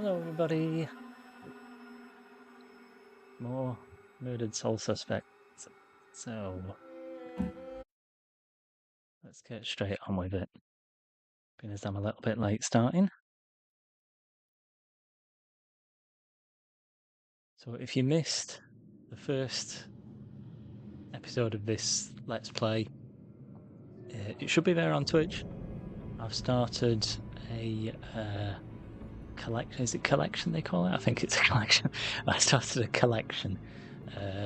Hello, everybody. More murdered soul suspects. So, let's get straight on with it. Being as I'm a little bit late starting. So, if you missed the first episode of this Let's Play, it should be there on Twitch. I've started a collection. Is it collection they call it? I think it's a collection. I started a collection,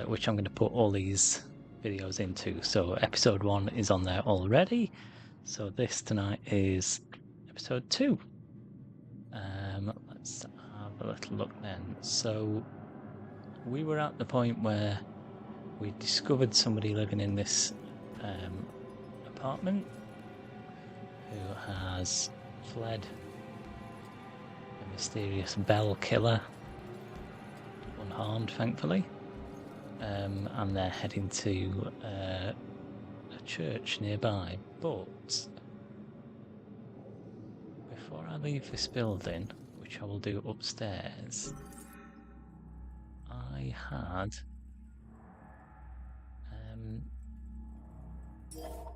which I'm going to put all these videos into. So episode 1 is on there already. So this tonight is episode 2. Let's have a little look then. So we were at the point where we discovered somebody living in this apartment who has fled a mysterious Bell killer, unharmed thankfully, and they're heading to a church nearby. But before I leave this building, which I will do upstairs, I had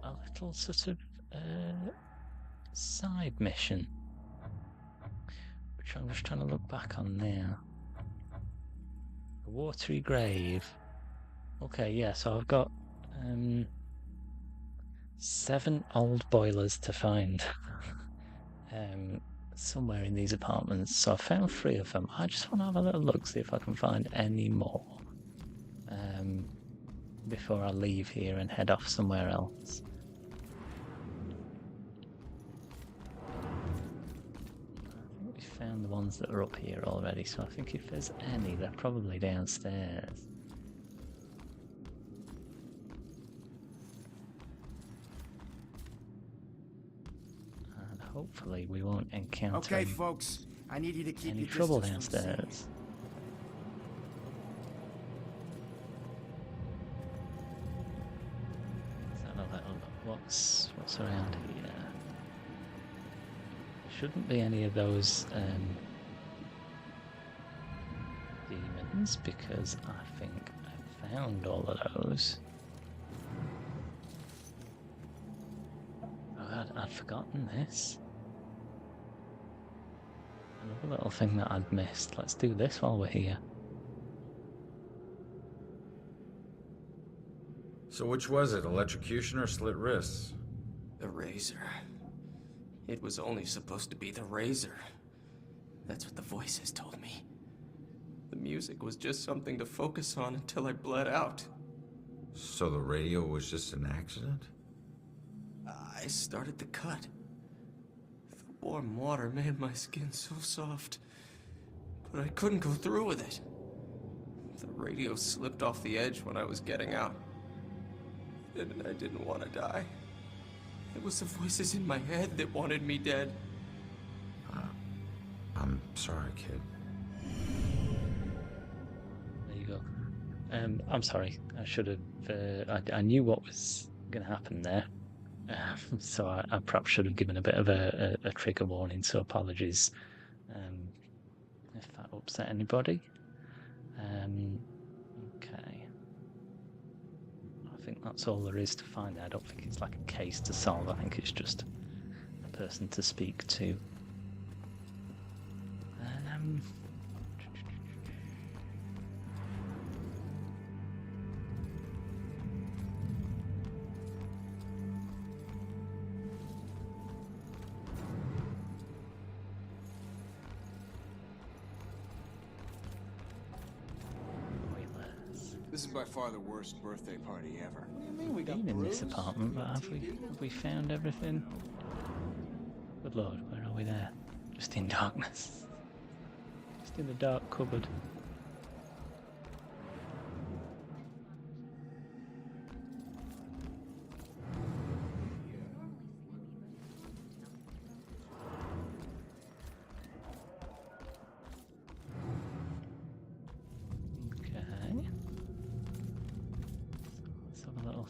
a little sort of side mission, which I'm just trying to look back on now. A watery grave. Okay, yeah, so I've got 7 old boilers to find somewhere in these apartments. So I found 3 of them. I just want to have a little look, see if I can find any more before I leave here and head off somewhere else. I think we found the ones that are up here already, so I think if there's any, they're probably downstairs. And hopefully we won't encounter Okay, folks, I need you to keep any your trouble distance from the scene. downstairs. What's around here? Shouldn't be any of those demons, because I think I found all of those. Oh, I'd forgotten this. Another little thing that I'd missed. Let's do this while we're here. So which was it, electrocution or slit wrists? The razor. It was only supposed to be the razor. That's what the voices told me. The music was just something to focus on until I bled out. So the radio was just an accident? I started the cut. The warm water made my skin so soft, but I couldn't go through with it. The radio slipped off the edge when I was getting out. And I didn't want to die. It was the voices in my head that wanted me dead. I'm sorry, kid. There you go. I'm sorry. I should have. I knew what was going to happen there, so I perhaps should have given a bit of a trigger warning. So apologies if that upset anybody. Okay. I think that's all there is to find there. I don't think it's like a case to solve. I think it's just a person to speak to. This is by far the worst birthday party ever. I mean, we've been in this apartment, but have we found everything? Good lord, where are we there? Just in darkness. Just in the dark cupboard.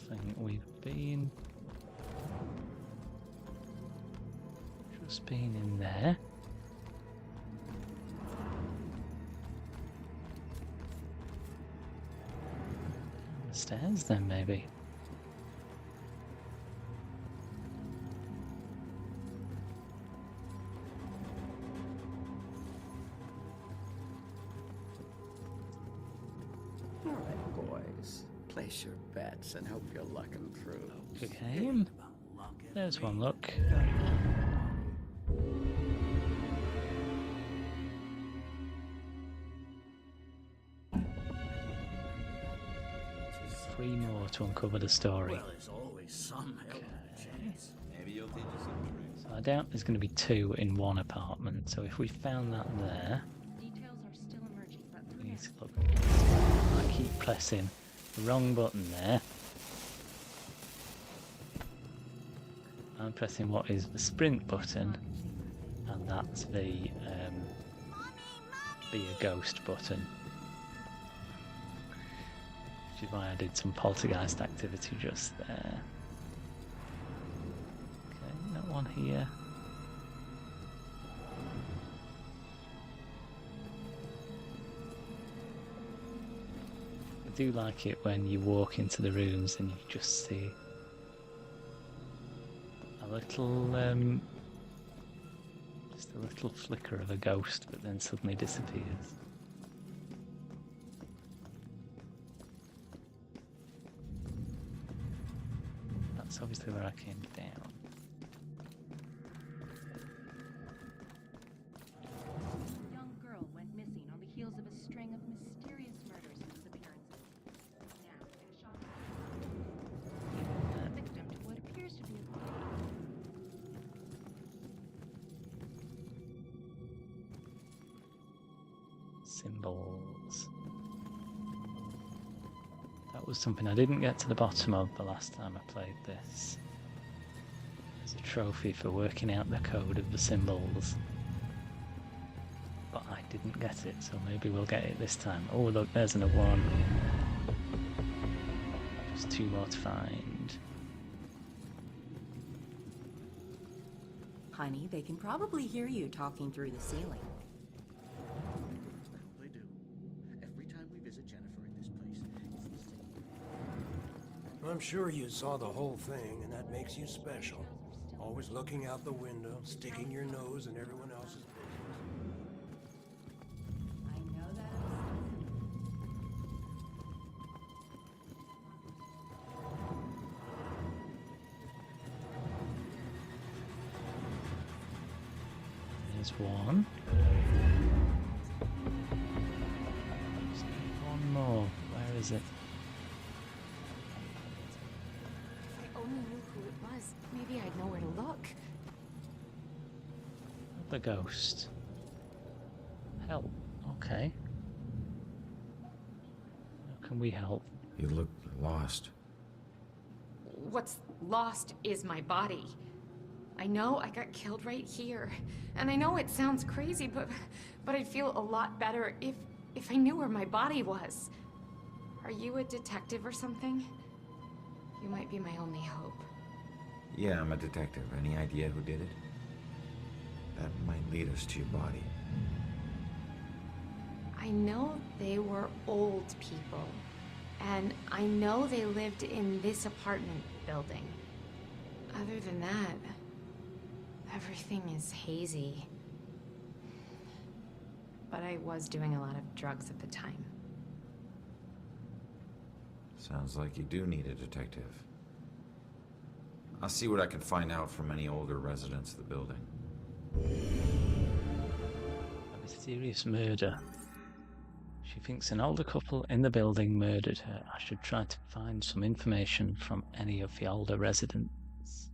Thing we've just been in there. Stairs then, maybe. All right, boys. Place your bets and hope your luck improves. Okay. There's one look. 3 more to uncover the story. Well, there's always some help in the chance. Maybe you'll teach us some tricks. So I doubt there's going to be 2 in one apartment. So if we found that there, Details are still emerging, but we for need now, to look. I keep pressing the wrong button there. I'm pressing what is the sprint button, and that's the be a ghost button. Which is why I did some poltergeist activity just there. Okay, no one here. I do like it when you walk into the rooms and you just see a little, just a little flicker of a ghost, but then suddenly disappears. That's obviously where I came down. a young girl went missing on the heels of a string of mysterious murders and disappearances. Now, in a shocking the victim to what appears to be a body. Symbols. That was something I didn't get to the bottom of the last time I played this. There's a trophy for working out the code of the symbols. But I didn't get it, so maybe we'll get it this time. Oh look, there's another one. Just 2 more to find. Honey, they can probably hear you talking through the ceiling. They do. Every time we visit Jennifer in this place, it's the same. I'm sure you saw the whole thing, and that makes you special. Always looking out the window, sticking your nose in everyone else's business. I know that. There's one. Just need one more. Where is it? If I only knew who it was, maybe I'd know where to look. The ghost. Help. Okay. How can we help? You look lost. What's lost is my body. I know I got killed right here, and I know it sounds crazy, but I'd feel a lot better if I knew where my body was. Are you a detective or something? You might be my only hope. Yeah, I'm a detective. Any idea who did it? That might lead us to your body. I know they were old people, and I know they lived in this apartment building. Other than that, everything is hazy. But I was doing a lot of drugs at the time. Sounds like you do need a detective. I'll see what I can find out from any older residents of the building. A mysterious murder. She thinks an older couple in the building murdered her. I should try to find some information from any of the older residents.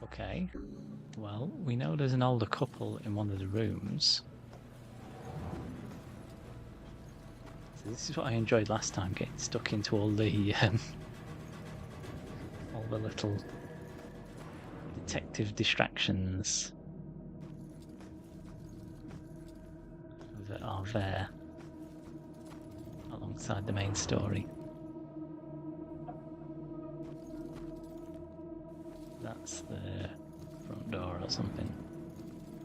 Okay. Well, we know there's an older couple in one of the rooms. So this is what I enjoyed last time, getting stuck into all the little detective distractions that are there alongside the main story. That's the front door or something.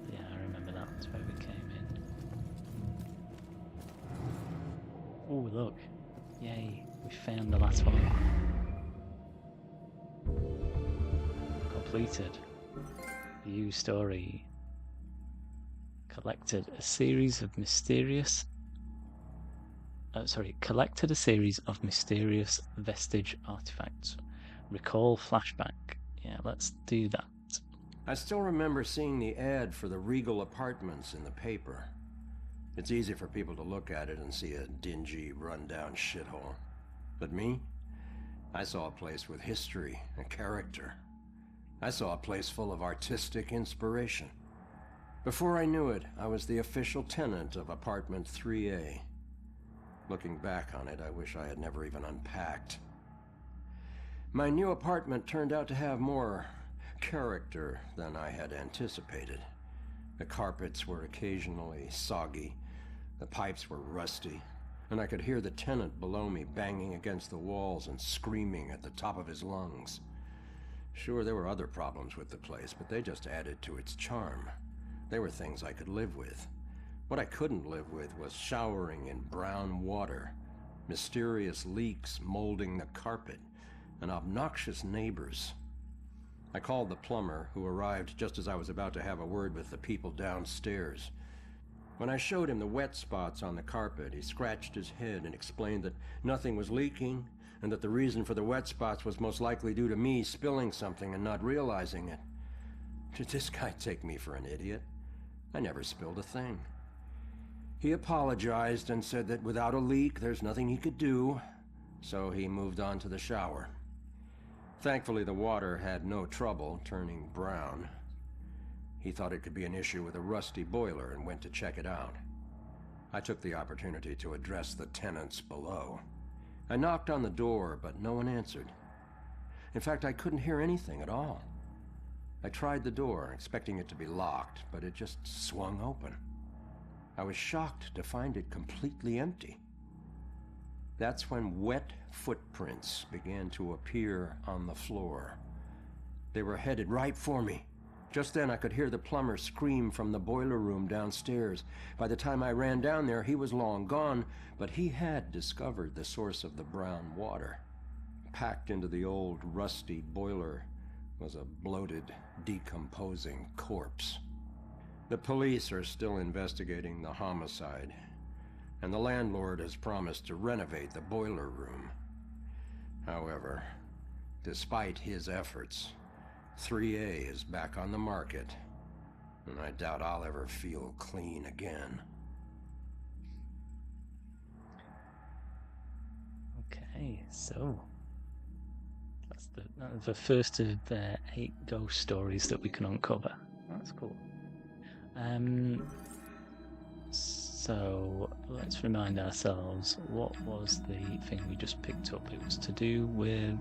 Yeah, I remember that. That's where we came in. Oh, look. Yay. We found the last one. Completed. View story. Collected a series of mysterious vestige artifacts. Recall flashback. Yeah, let's do that. I still remember seeing the ad for the Regal Apartments in the paper. It's easy for people to look at it and see a dingy, run-down shithole. But me? I saw a place with history and character. I saw a place full of artistic inspiration. Before I knew it, I was the official tenant of apartment 3A. Looking back on it, I wish I had never even unpacked. My new apartment turned out to have more character than I had anticipated. The carpets were occasionally soggy, the pipes were rusty, and I could hear the tenant below me banging against the walls and screaming at the top of his lungs. Sure, there were other problems with the place, but they just added to its charm. They were things I could live with. What I couldn't live with was showering in brown water, mysterious leaks molding the carpet, and obnoxious neighbors. I called the plumber, who arrived just as I was about to have a word with the people downstairs. When I showed him the wet spots on the carpet, he scratched his head and explained that nothing was leaking, and that the reason for the wet spots was most likely due to me spilling something and not realizing it. Did this guy take me for an idiot? I never spilled a thing. He apologized and said that without a leak, there's nothing he could do, so he moved on to the shower. Thankfully, the water had no trouble turning brown. He thought it could be an issue with a rusty boiler and went to check it out. I took the opportunity to address the tenants below. I knocked on the door, but no one answered. In fact, I couldn't hear anything at all. I tried the door, expecting it to be locked, but it just swung open. I was shocked to find it completely empty. That's when wet footprints began to appear on the floor. They were headed right for me. Just then I could hear the plumber scream from the boiler room downstairs. By the time I ran down there, he was long gone, but he had discovered the source of the brown water. Packed into the old, rusty boiler was a bloated, decomposing corpse. The police are still investigating the homicide, and the landlord has promised to renovate the boiler room. However, despite his efforts, 3A is back on the market, and I doubt I'll ever feel clean again. Okay, so that's the first of 8 ghost stories that we can uncover. That's cool. So let's remind ourselves, what was the thing we just picked up? It was to do with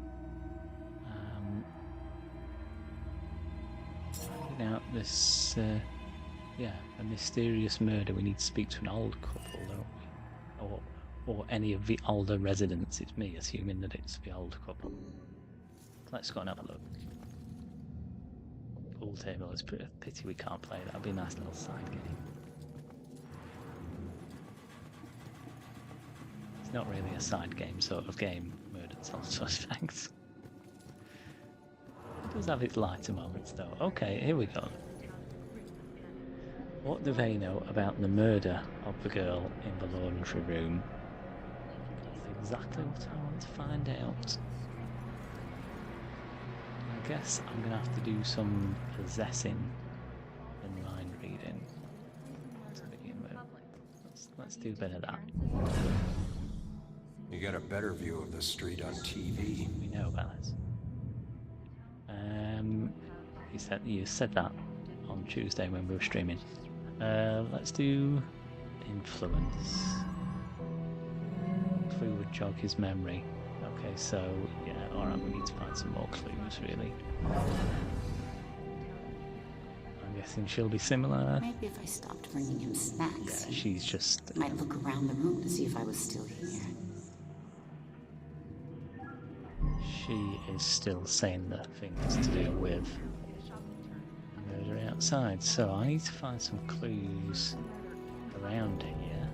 finding out this a mysterious murder. We need to speak to an old couple, don't we? Or any of the older residents. It's me assuming that it's the old couple. Let's go and have a look. Pool table, it's a pity we can't play. That'd be a nice little side game. It's not really a side game sort of game, Murdered Soul Suspects. It does have its lighter moments though. Okay, here we go. What do they know about the murder of the girl in the laundry room? That's exactly what I want to find out. I guess I'm going to have to do some possessing and mind reading to begin with. Let's do a bit of that. You get a better view of the street on TV. We know about this. You said that on Tuesday when we were streaming. Let's do influence. Hopefully it would jog his memory. Okay, so yeah, alright, we need to find some more clues really. I'm guessing she'll be similar. Maybe if I stopped bringing him snacks. Yeah, she's just... I might look around the room to see if I was still here. She is still saying the things to do with murder outside, so I need to find some clues around here.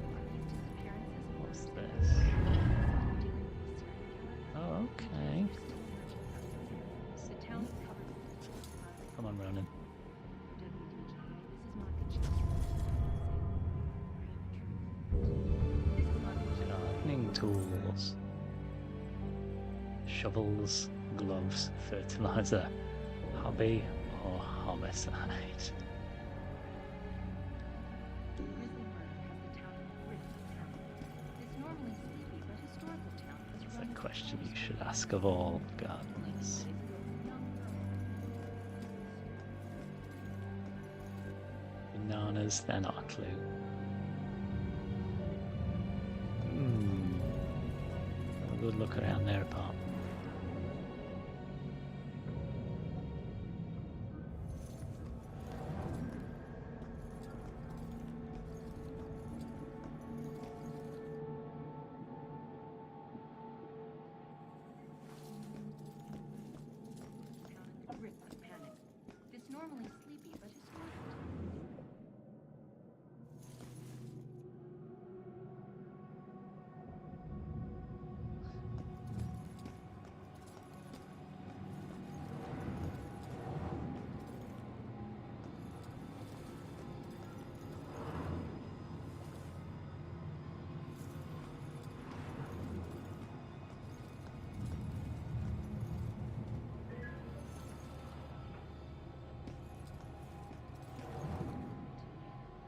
What's this? on, Ronan. Gardening tools. Shovels, gloves, fertilizer, hobby or homicide. It's a question you should ask of all gardeners. Bananas, they're not a clue. Have a good look around their apartment. Normally sleepy, but historical.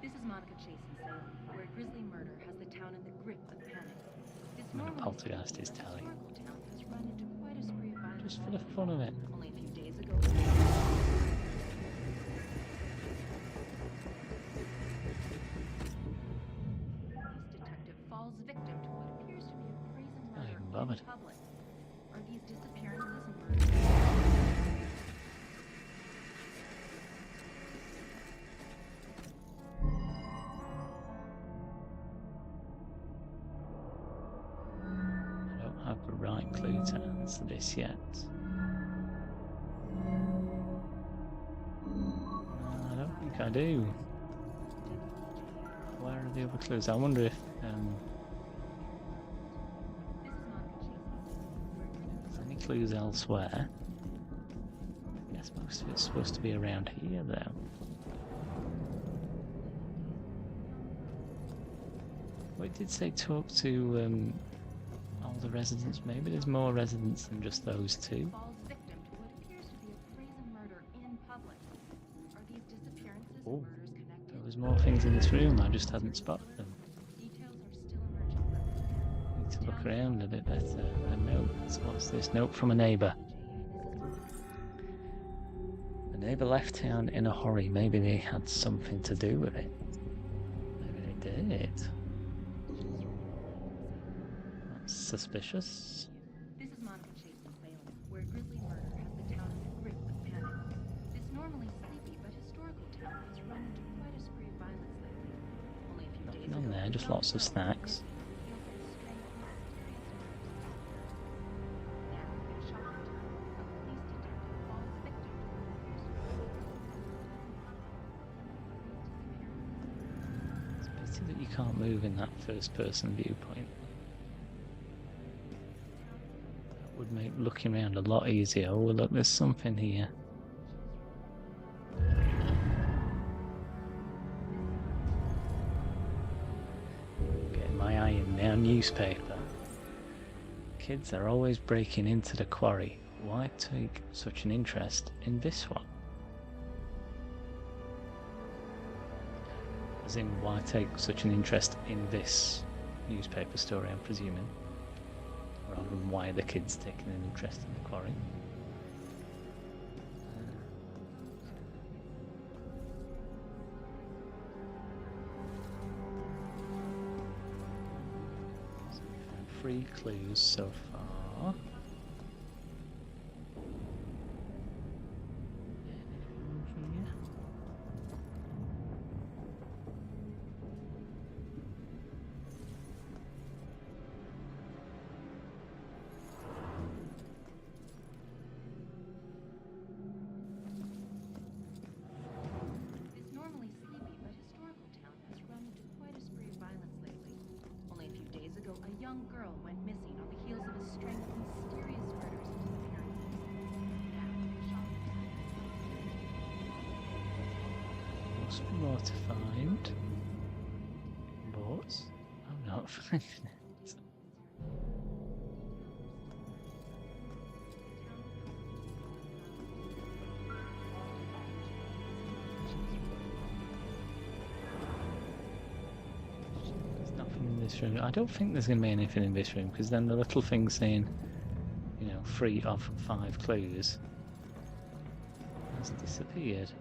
This is Monica Chase in Salem, where a grisly murder has the town in the grip of panic. This normally Poltergeist is telling. historical town has run into quite a spree of violence. Just for the fun of it. Only a few days ago. This detective falls victim to what appears to be a brazen murder in bothered. public. Are these disappearances and murders? I don't have the right clue to answer this yet. I don't think I do. Where are the other clues? I wonder if there's any clues elsewhere. I guess most of it's supposed to be around here though. Well, it did say talk to all the residents. Maybe there's more residents than just those two. Falls victim to what appears to be a brazen murder in public. Are these disappearances Oh, and murders connected? there was more things in this room. I just hadn't spotted them. Details are still emerging. Need to look around a bit better. A note. What's this? Note from a neighbour. The neighbour left town in a hurry. Maybe they had something to do with it. Maybe they did. That's suspicious. This is Monica Chase in Salem, where a grisly murder has the town in the grip of panic. This normally sleepy but historical town has run into quite a spree of violence lately. Only a few days Nothing on ago, there, just lots of snacks. It's a pity that you can't move in that first-person viewpoint. That would make looking around a lot easier. Oh, look, there's something here. Getting my eye in now. Newspaper. Kids are always breaking into the quarry. Why take such an interest in this one? As in, why take such an interest in this newspaper story, I'm presuming, rather than why the kids taking an interest in the quarry. So we found 3 clues so far. Anything here? This normally sleepy but historical town has run into quite a spree of violence lately. Only a few days ago, a young girl went missing on the heels of a string of mysterious murders and disappearances. Now, the shock. must be more to find. But I'm not finding it. There's nothing in this room. I don't think there's going to be anything in this room, because then the little thing saying, you know, 3 of 5 clues has disappeared.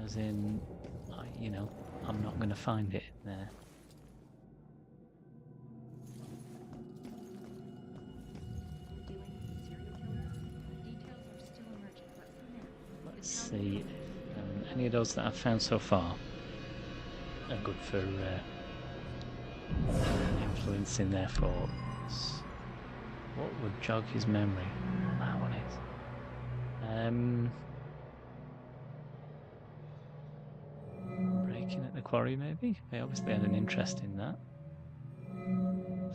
As in, you know, I'm not going to find it in there. Let's see if any of those that I've found so far are good for influencing their thoughts. What would jog his memory? That one is. Breaking at the quarry, maybe? They obviously had an interest in that.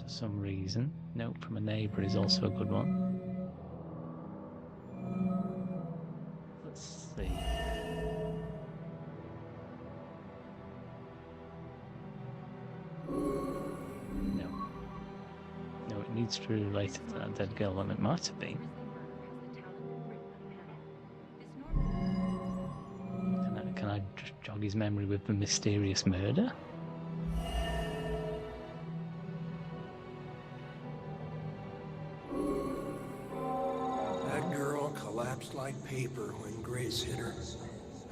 For some reason. Note from a neighbour is also a good one. Let's see. No. No, it needs to be related to that dead girl, and it might have been. Can I just jog his memory with the mysterious murder? That girl collapsed like paper when Grace hit her.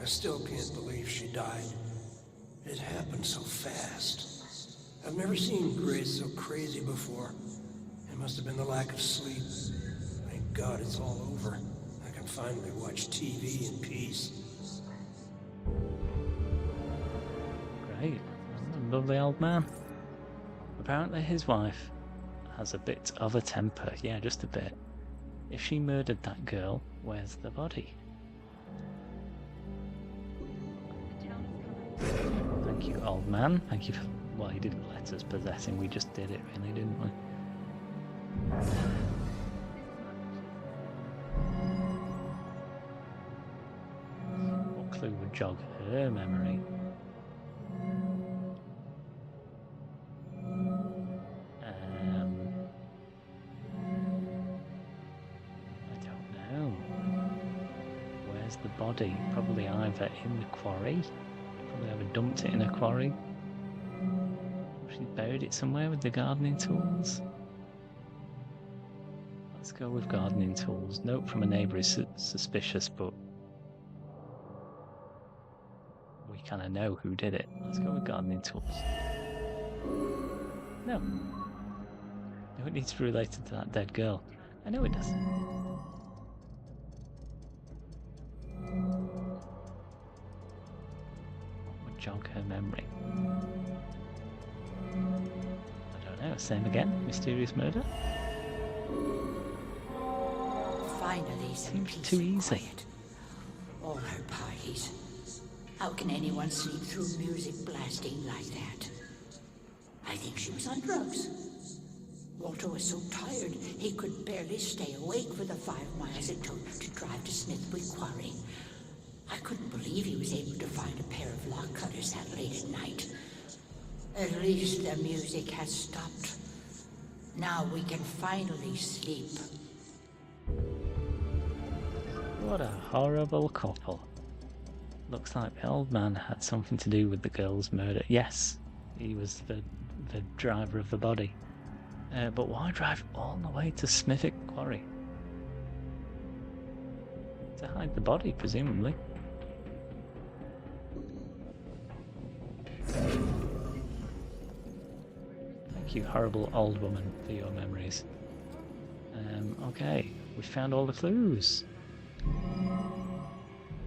I still can't believe she died. It happened so fast. I've never seen Grace so crazy before. It must have been the lack of sleep. Thank God it's all over. I can finally watch TV in peace. Great. Lovely old man. Apparently his wife has a bit of a temper. Yeah, just a bit. If she murdered that girl, where's the body? Thank you, old man. Thank you for... Well, he didn't let us possess him. We just did it, really, didn't we? What clue would jog her memory? I don't know. Where's the body? Probably either in the quarry. Probably either dumped it in a quarry. Or she buried it somewhere with the gardening tools. Let's go with gardening tools. Note from a neighbour is suspicious, but we kind of know who did it. Let's go with gardening tools. No. No, it needs to be related to that dead girl. I know it does. What would jog her memory? I don't know. Same again. Mysterious murder? Finally, some Seems peace too and easy. quiet. All her parties. How can anyone sleep through music blasting like that? I think she was on drugs. Walter was so tired he could barely stay awake for the 5 miles it took to drive to Smithwick Quarry. I couldn't believe he was able to find a pair of lock cutters that late at night. At least the music has stopped. Now we can finally sleep. What a horrible couple. Looks like the old man had something to do with the girl's murder. Yes, he was the driver of the body. But why drive all the way to Smithwick Quarry? To hide the body, presumably. Thank you, horrible old woman, for your memories. Okay, we found all the clues.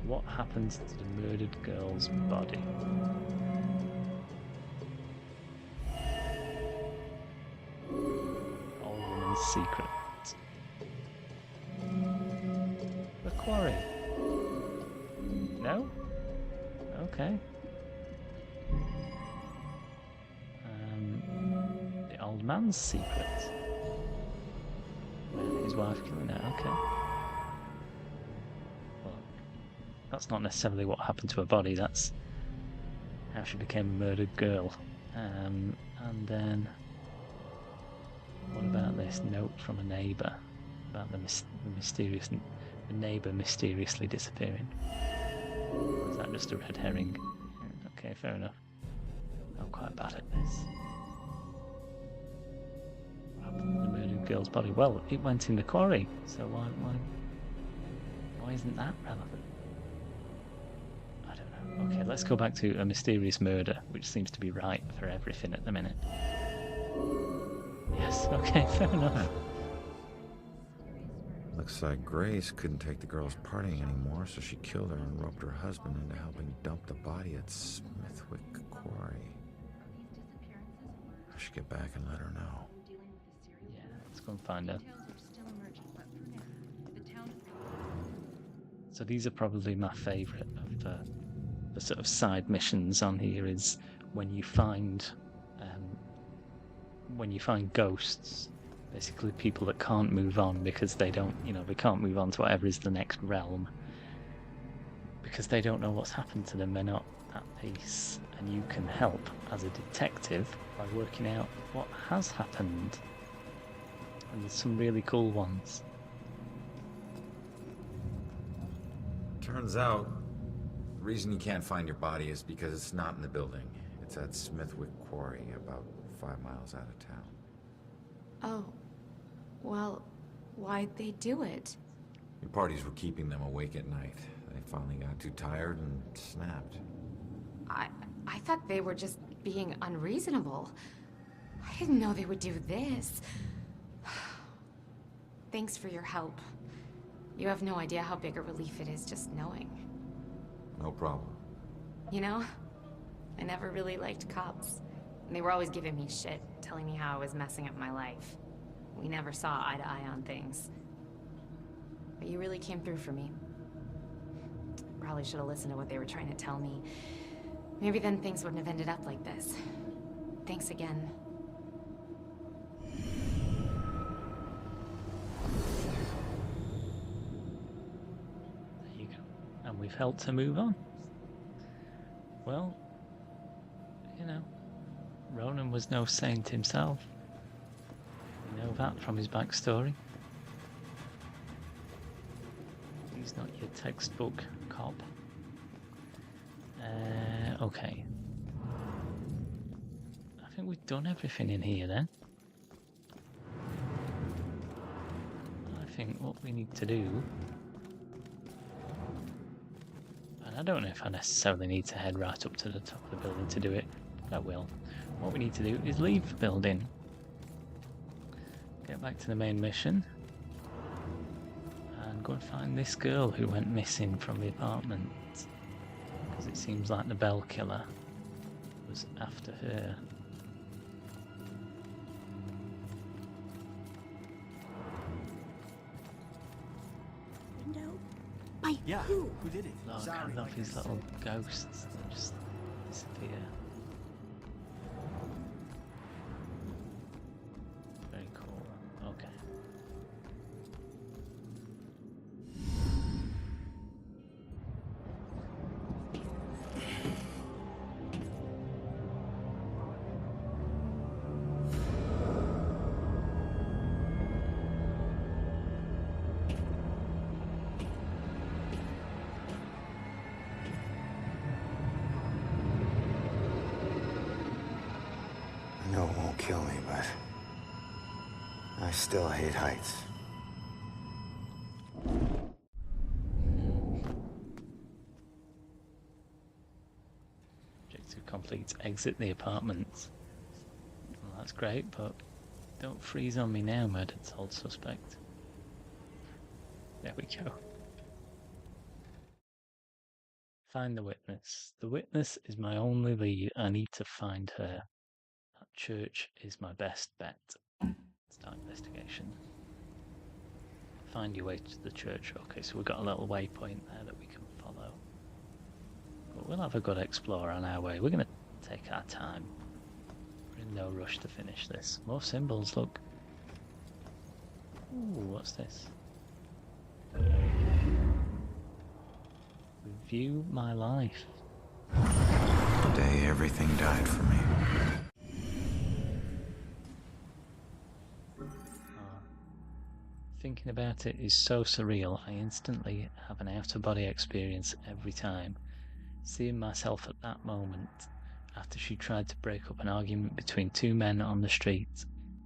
What happens to the murdered girl's body? Old woman's secret. The quarry. No? Okay. The old man's secret. His wife killing her, okay. that's not necessarily what happened to her body. That's how she became a murdered girl. And then, what about this note from a neighbour about the neighbour mysteriously disappearing? Or is that just a red herring? Okay, fair enough. I'm quite bad at this. What happened to the murdered girl's body? Well, it went in the quarry, so why isn't that relevant? I don't know. Okay, let's go back to a mysterious murder, which seems to be right for everything at the minute. Yes, okay, fair enough. Looks like Grace couldn't take the girl's partying anymore, so she killed her and roped her husband into helping dump the body at Smithwick Quarry. I should get back and let her know. Yeah, let's go and find her. So these are probably my favourite of the sort of side missions on here, is when you find ghosts, basically people that can't move on because they don't, they can't move on to whatever is the next realm because they don't know what's happened to them. They're not at peace, and you can help as a detective by working out what has happened. And there's some really cool ones. Turns out, the reason you can't find your body is because it's not in the building. It's at Smithwick Quarry, about 5 miles out of town. Oh. Well, why'd they do it? Your parties were keeping them awake at night. They finally got too tired and snapped. I thought they were just being unreasonable. I didn't know they would do this. Thanks for your help. You have no idea how big a relief it is just knowing. No problem. You know, I never really liked cops. And they were always giving me shit, telling me how I was messing up my life. We never saw eye to eye on things. But you really came through for me. Probably should have listened to what they were trying to tell me. Maybe then things wouldn't have ended up like this. Thanks again. There you go. And we've helped her move on. Well, Ronan was no saint himself. We know that from his backstory. He's not your textbook cop. Okay. I think we've done everything in here then. I think what we need to do... And I don't know if I necessarily need to head right up to the top of the building to do it, but I will. What we need to do is leave the building. Get back to the main mission. And go and find this girl who went missing from the apartment. Because it seems like the Bell Killer was after her. Yeah, who did it? Look, I love these little ghosts that just disappear. Very cool. Okay. I know it won't kill me, but I still hate heights. Objective complete. Exit the apartment. Well, that's great, but don't freeze on me now, murdered sole suspect. There we go. Find the witness. The witness is my only lead. I need to find her. That church is my best bet. Start investigation. Find your way to the church. Okay, so we've got a little waypoint there that we can follow. But we'll have a good explore on our way. We're going to take our time. We're in no rush to finish this. More symbols, look. Ooh, what's this? you my life. The day everything died for me. Thinking about it is so surreal. I instantly have an out-of-body experience every time. Seeing myself at that moment, after she tried to break up an argument between two men on the street,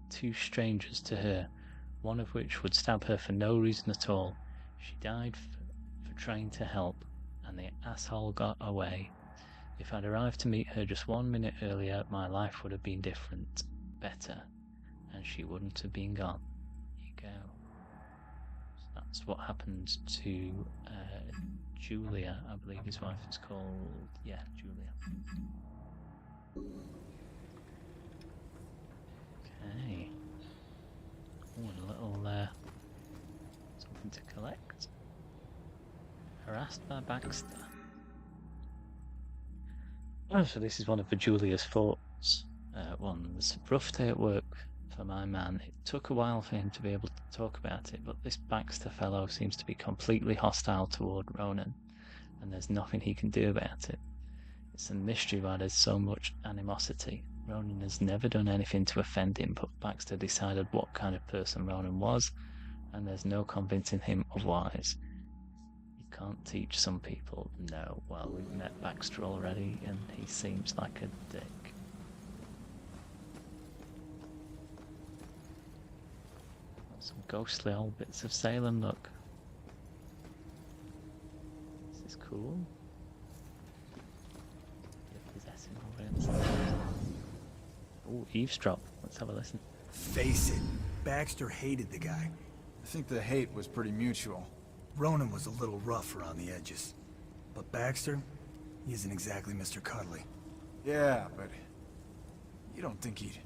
two strangers to her, one of which would stab her for no reason at all. She died for trying to help, and the asshole got away. If I'd arrived to meet her just 1 minute earlier, my life would have been different, better, and she wouldn't have been gone. There you go. So that's what happened to Julia, I believe his wife is called. Yeah, Julia. Okay. Oh, and a little something to collect. Harassed by Baxter. Oh, so this is one of Julia's thoughts. One's rough day at work for my man. It took a while for him to be able to talk about it, but this Baxter fellow seems to be completely hostile toward Ronan, and there's nothing he can do about it. It's a mystery why there's so much animosity. Ronan has never done anything to offend him, but Baxter decided what kind of person Ronan was, and there's no convincing him otherwise. You can't teach some people. No, well, we've met Baxter already, and he seems like a dick. Some ghostly old bits of Salem, look. This is cool. You're possessing all this. Oh, eavesdrop. Let's have a listen. Face it, Baxter hated the guy. I think the hate was pretty mutual. Ronan was a little rough around the edges. But Baxter, he isn't exactly Mr. Cuddly. Yeah, but you don't think he'd...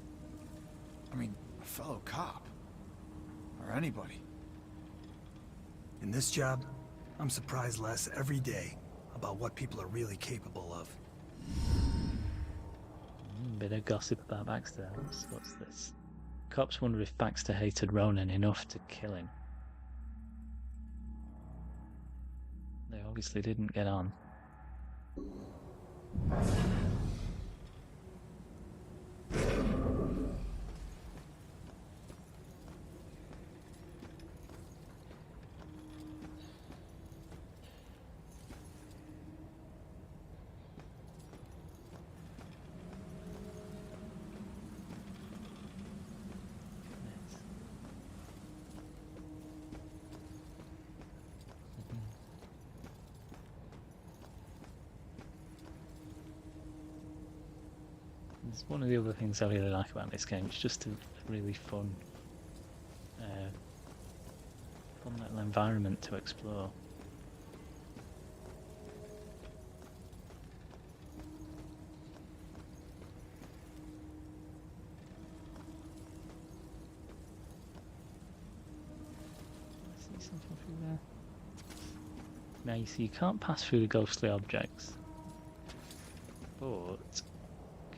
I mean, a fellow cop. Or anybody. In this job, I'm surprised less every day about what people are really capable of. Bit of gossip about Baxter. What's this? Cops wonder if Baxter hated Ronan enough to kill him. They obviously didn't get on. It's one of the other things I really like about this game. It's just a really fun little environment to explore. I see something through there. Now you see you can't pass through the ghostly objects, but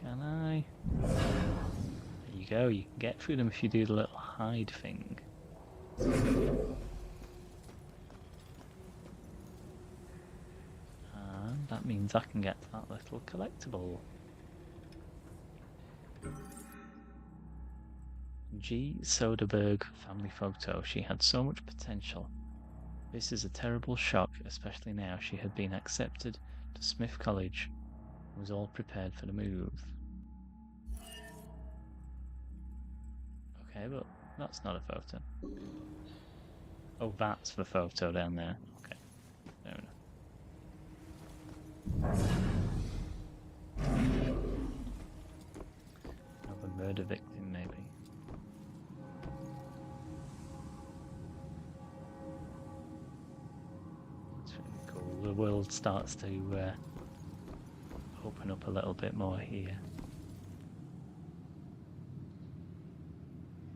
can I? There you go, you can get through them if you do the little hide thing. And that means I can get to that little collectible. G. Soderbergh family photo. She had so much potential. This is a terrible shock, especially now she had been accepted to Smith College and was all prepared for the move. Okay, but that's not a photo. Oh, that's the photo down there. Okay, fair enough. Of a murder victim, maybe. That's really cool. The world starts to open up a little bit more here.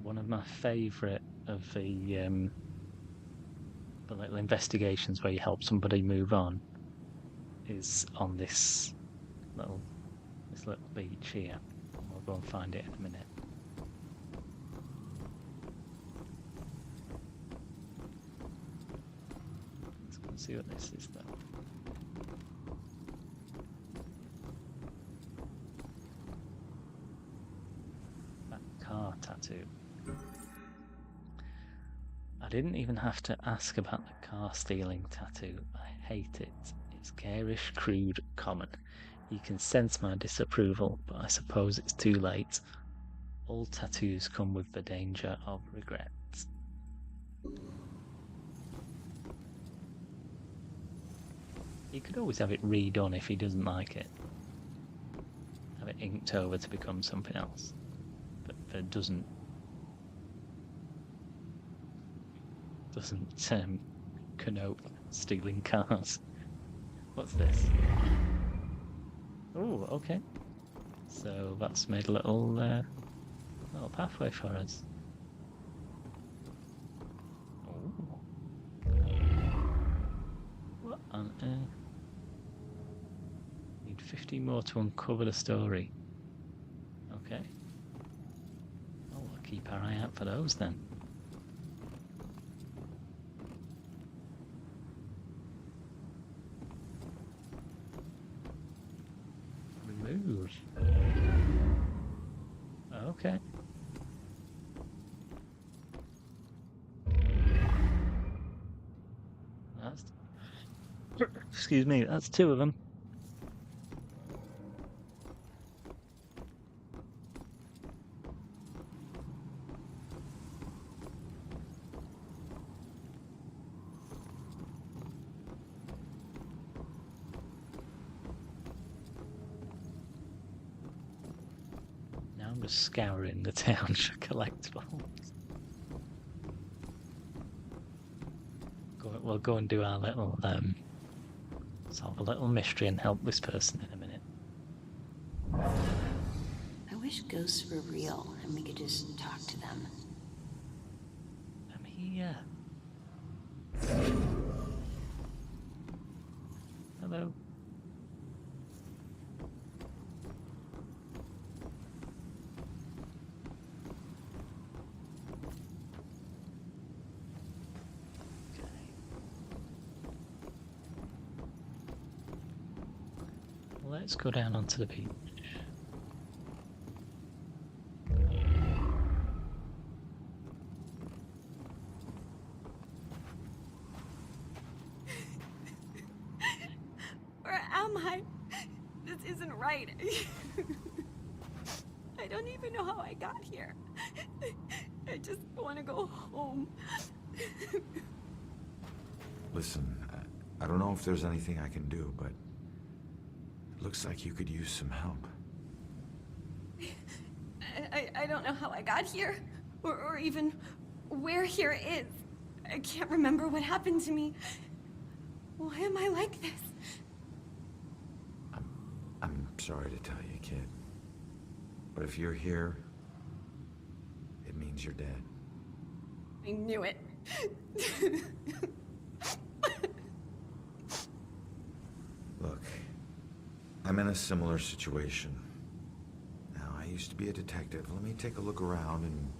One of my favourite of the little investigations where you help somebody move on is on this little beach here. We'll go and find it in a minute. Let's go and see what this is though. I didn't even have to ask about the car stealing tattoo. I hate it. It's garish, crude, common. You can sense my disapproval, but I suppose it's too late. All tattoos come with the danger of regret. You could always have it redone if he doesn't like it. Have it inked over to become something else. But it doesn't connote stealing cars. What's this? Oh, okay. So that's made a little pathway for us. Oh. What on earth? Need 50 more to uncover the story. Okay. Oh, we'll keep our eye out for those then. Remove. Okay. That's... Excuse me, that's 2 of them. Now I'm just scouring the town for collectibles. We'll go and do our little solve a little mystery and help this person in a minute. I wish ghosts were real and we could just talk to them. I'm here. Hello. Let's go down onto the beach. Where am I? This isn't right. I don't even know how I got here. I just want to go home. Listen, I don't know if there's anything I can do, but it looks like you could use some help. I don't know how I got here, or even where here is. I can't remember what happened to me. Why am I like this? I'm sorry to tell you, kid. But if you're here, it means you're dead. I knew it. Look, I'm in a similar situation. Now, I used to be a detective. Let me take a look around and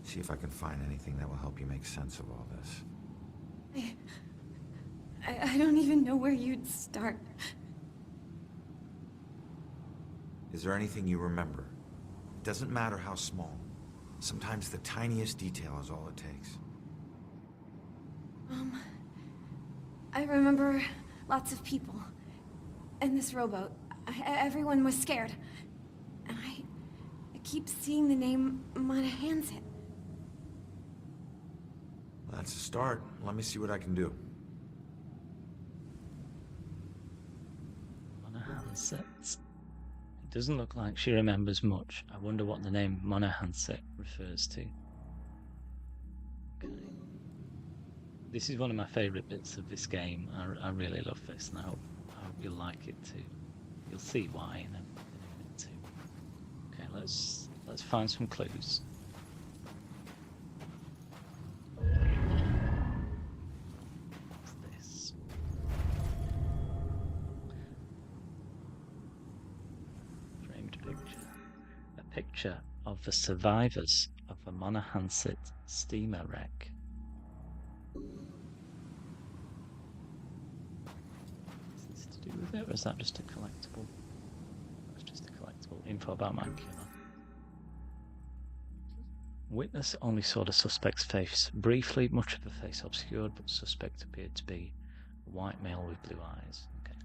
see if I can find anything that will help you make sense of all this. I don't even know where you'd start. Is there anything you remember? It doesn't matter how small. Sometimes the tiniest detail is all it takes. I remember lots of people. And this rowboat. Everyone was scared. And I keep seeing the name Mona Hansen. That's a start. Let me see what I can do. Mona Hanset. It doesn't look like she remembers much. I wonder what the name Mona Hanset refers to. Okay. This is one of my favourite bits of this game. I really love this, and I hope you'll like it too. You'll see why in a minute too. Okay, let's find some clues. What's this? Framed picture. A picture of the survivors of the Mona Hanset steamer wreck. Is this to do with it, or is that just a collectible? That's just a collectible info about my killer. Witness only saw the suspect's face briefly, much of the face obscured, but the suspect appeared to be a white male with blue eyes. Okay.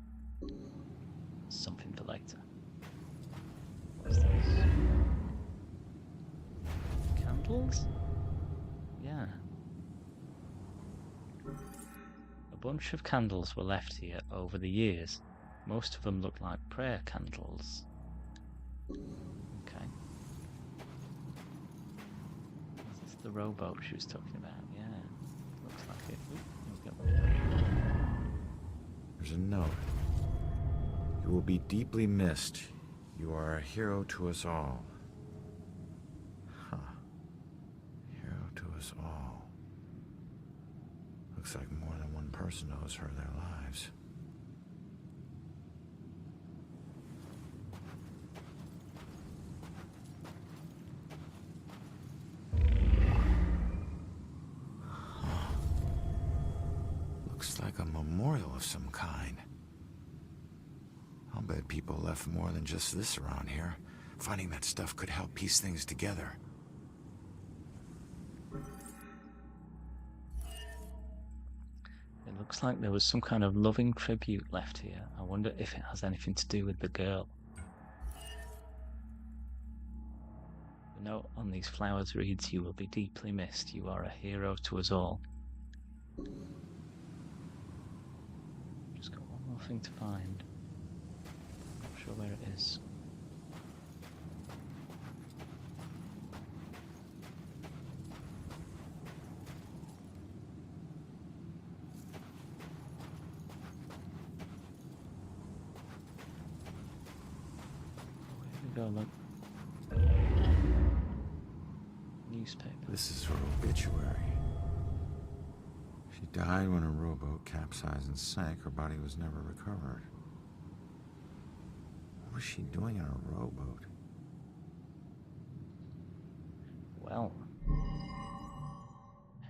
Something for later. What's this? Candles? Yeah. A bunch of candles were left here over the years. Most of them look like prayer candles. Okay. Is this the rowboat she was talking about? Yeah. Looks like it. Ooh, here we go. There's a note. You will be deeply missed. You are a hero to us all. Huh. Hero to us all. Looks like more than one person owes her their lives. Looks like a memorial of some kind. I'll bet people left more than just this around here. Finding that stuff could help piece things together. It looks like there was some kind of loving tribute left here. I wonder if it has anything to do with the girl. The note on these flowers reads, "You will be deeply missed. You are a hero to us all." Just got one more thing to find. Not sure where it is. Go look. Newspaper. This is her obituary. She died when a rowboat capsized and sank. Her body was never recovered. What was she doing in a rowboat? Well,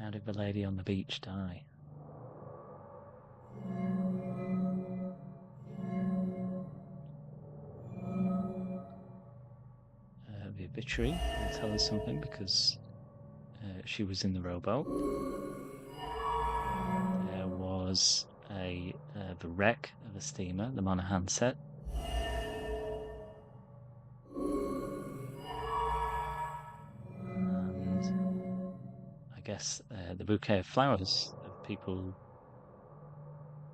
how did the lady on the beach die? The obituary will tell us something because she was in the rowboat. There was the wreck of a steamer, the Monaghan set. And I guess the bouquet of flowers of people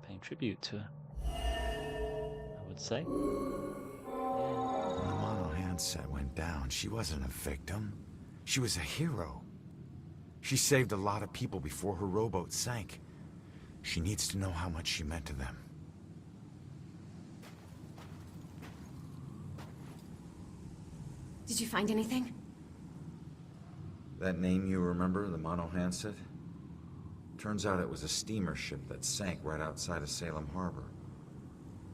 paying tribute to her, I would say. When the Monaghan set went down, she wasn't a victim. She was a hero. She saved a lot of people before her rowboat sank. She needs to know how much she meant to them. Did you find anything? That name you remember, the Monaghan set? Turns out it was a steamer ship that sank right outside of Salem Harbor.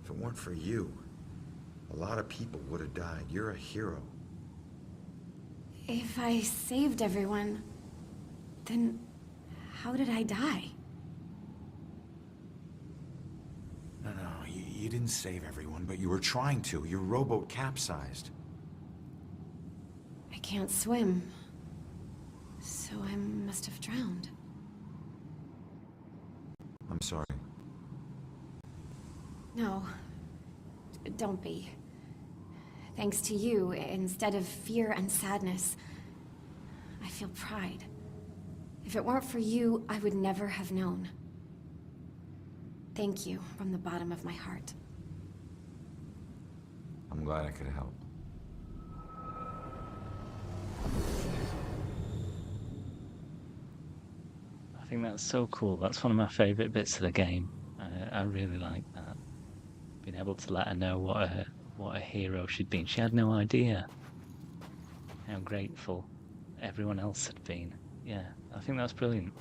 If it weren't for you, a lot of people would have died. You're a hero. If I saved everyone, then how did I die? No, you didn't save everyone, but you were trying to. Your rowboat capsized. I can't swim, so I must have drowned. I'm sorry. No, don't be. Thanks to you, instead of fear and sadness, I feel pride. If it weren't for you, I would never have known. Thank you from the bottom of my heart. I'm glad I could help. I think that's so cool. That's one of my favourite bits of the game. I really like that. Being able to let her know what a hero she'd been. She had no idea how grateful everyone else had been. Yeah, I think that's brilliant.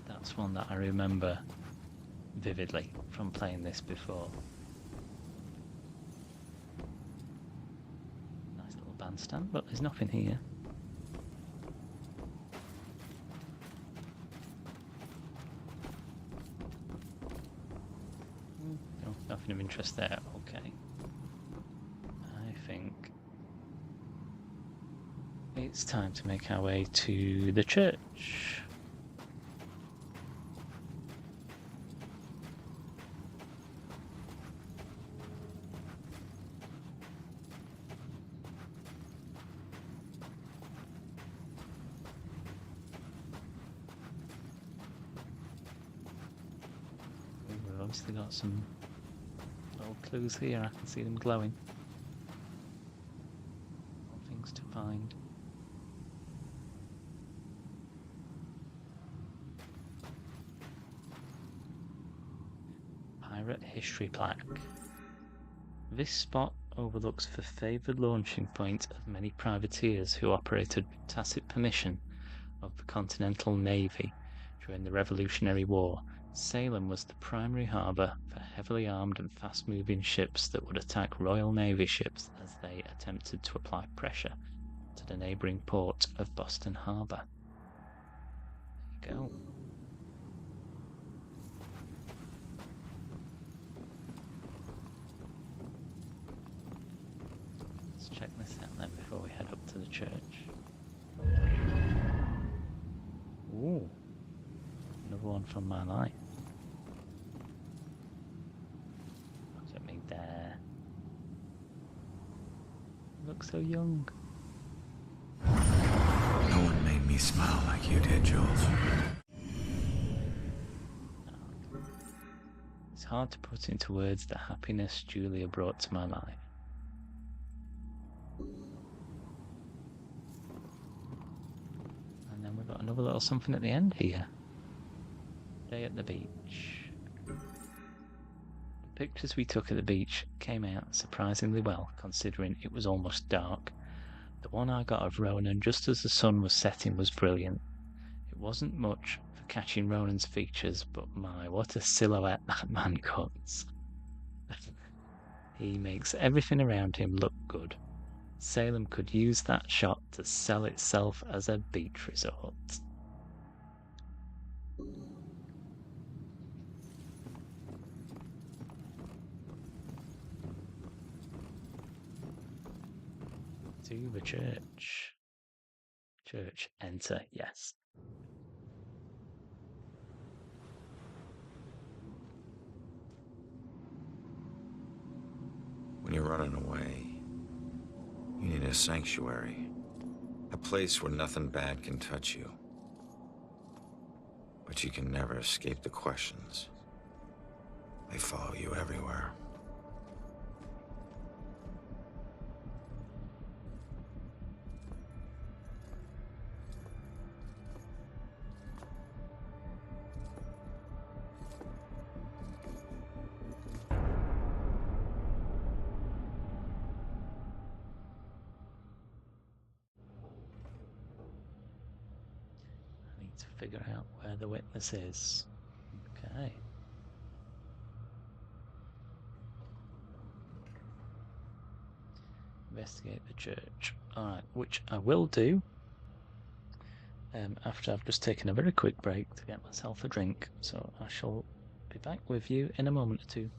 That's one that I remember vividly from playing this before. Nice little bandstand, but there's nothing here. No, nothing of interest there. Okay. I think it's time to make our way to the church. We've obviously got some little clues here. I can see them glowing. Things to find. Pirate history plaque. This spot overlooks the favoured launching point of many privateers who operated with tacit permission of the Continental Navy during the Revolutionary War. Salem was the primary harbour for heavily armed and fast-moving ships that would attack Royal Navy ships as they attempted to apply pressure to the neighbouring port of Boston Harbour. There you go. Let's check this out then before we head up to the church. Ooh, another one from my life. Look at me there. You look so young. No one made me smile like you did, Jules. It's hard to put into words the happiness Julia brought to my life. And then we've got another little something at the end here. Day at the beach. The pictures we took at the beach came out surprisingly well, considering it was almost dark. The one I got of Ronan just as the sun was setting was brilliant. It wasn't much for catching Ronan's features, but my, what a silhouette that man cuts. He makes everything around him look good. Salem could use that shot to sell itself as a beach resort. To the church. Church, enter, yes. When you're running away, you need a sanctuary. A place where nothing bad can touch you. But you can never escape the questions. They follow you everywhere. To figure out where the witness is. Okay. Investigate the church. Alright, which I will do after I've just taken a very quick break to get myself a drink. So I shall be back with you in a moment or two.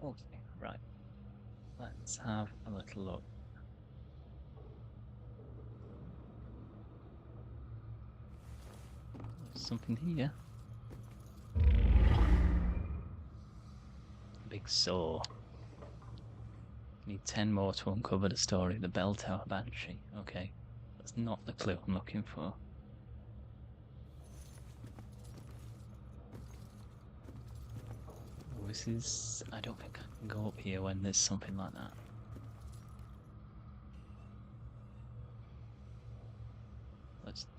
Okay, right. Let's have a little look. something here. Big saw. Need 10 more to uncover the story of the Bell Tower Banshee. Okay, that's not the clue I'm looking for. Oh, this is... I don't think I can go up here when there's something like that.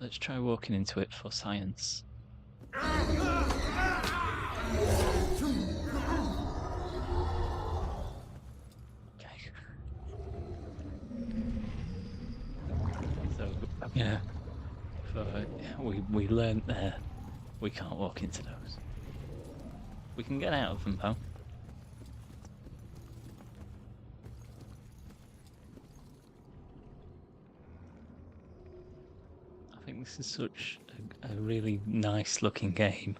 Let's try walking into it for science. Yeah, we learned there we can't walk into those. We can get out of them though. I think this is such a really nice looking game.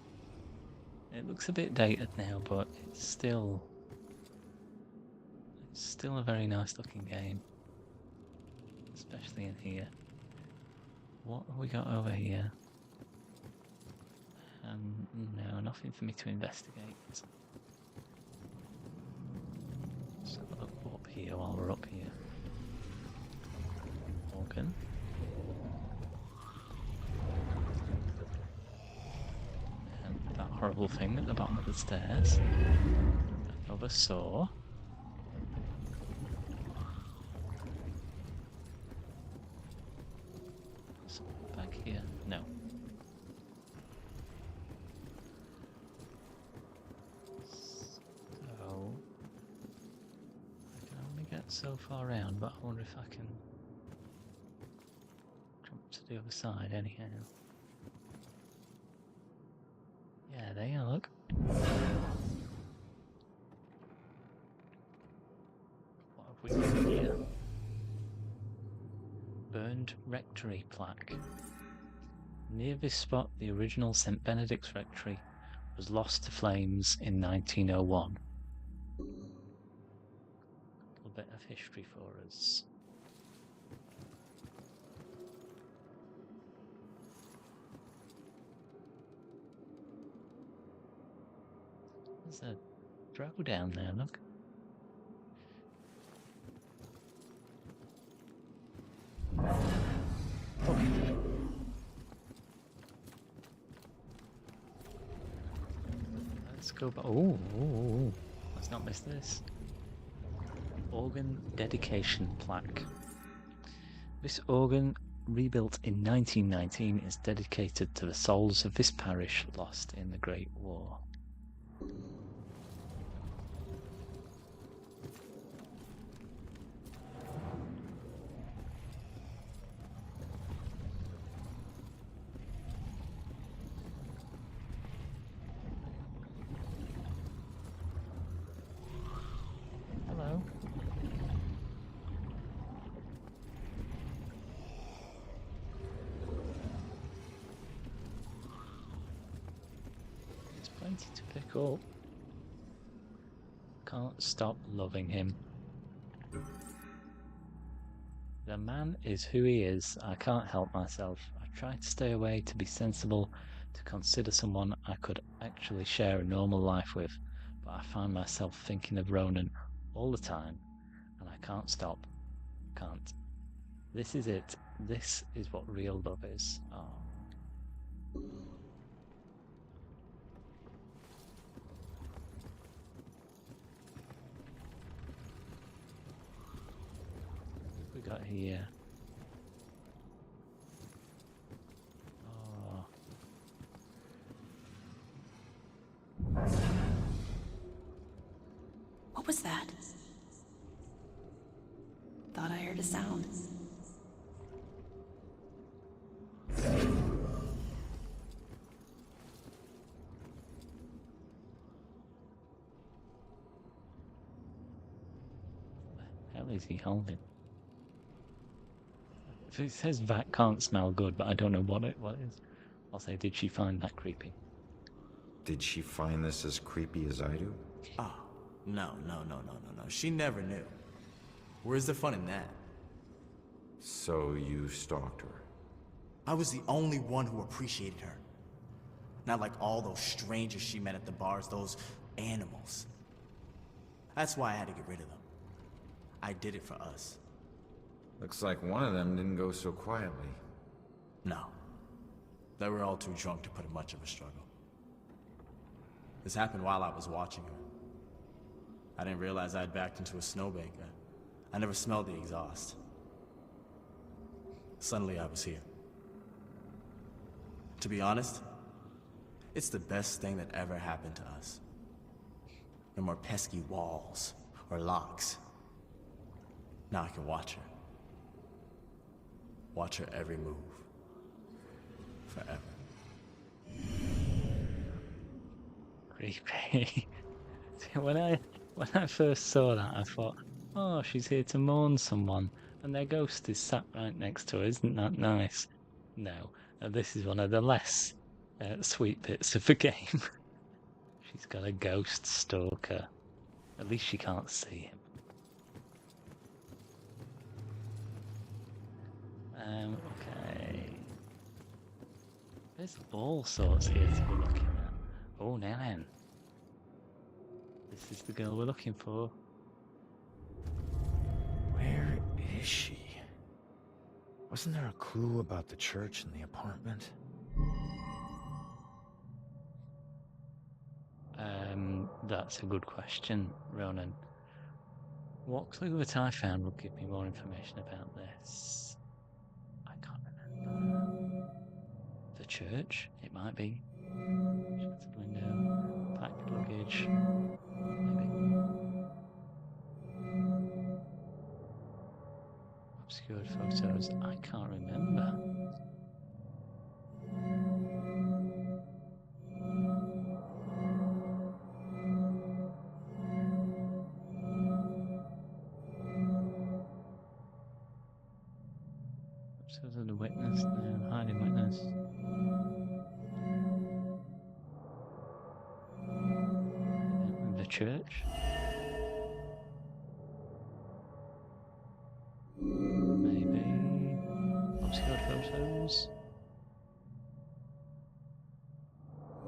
It looks a bit dated now, but it's still a very nice looking game. Especially in here. What have we got over here? No, nothing for me to investigate. Let's have a look up here while we're up here. Organ. And that horrible thing at the bottom of the stairs. Another saw. Here? No. So I can only get so far around, but I wonder if I can jump to the other side anyhow. Yeah, there you look. What have we got here? Burned rectory plaque. Near this spot, the original St. Benedict's Rectory was lost to flames in 1901. A little bit of history for us. There's a drow down there, look. Let's go back. Oh, let's not miss this. Organ dedication plaque. This organ, rebuilt in 1919, is dedicated to the souls of this parish lost in the Great War. To pick up. Can't stop loving him. The man is who he is. I can't help myself. I try to stay away, to be sensible, to consider someone I could actually share a normal life with, but I find myself thinking of Ronan all the time, and I can't stop. Can't. This is it. This is what real love is. Oh. We got here. Oh. What was that? Thought I heard a sound. How is he holding? It says that can't smell good, but I don't know what it is. I'll say, did she find that creepy? Did she find this as creepy as I do? Oh, no. She never knew. Where's the fun in that? So you stalked her? I was the only one who appreciated her. Not like all those strangers she met at the bars, those animals. That's why I had to get rid of them. I did it for us. Looks like one of them didn't go so quietly. No. They were all too drunk to put up much of a struggle. This happened while I was watching her. I didn't realize I had backed into a snowbank. I never smelled the exhaust. Suddenly I was here. To be honest, it's the best thing that ever happened to us. No more pesky walls or locks. Now I can watch her. Watch her every move. Forever. Creepy. when I first saw that, I thought, oh, she's here to mourn someone, and their ghost is sat right next to her. Isn't that nice? No, this is one of the less sweet bits of the game. She's got a ghost stalker. At least she can't see him. Okay. There's all sorts here to be looking at. Oh, now then. This is the girl we're looking for. Where is she? Wasn't there a clue about the church in the apartment? That's a good question, Ronan. What clue that I found will give me more information about this? I can't remember. The church? It might be. Shattered window. Packed luggage. Maybe. Obscured photos. I can't remember. Obscured the witness. No, hiding witness. The church? Maybe. Obscured photos?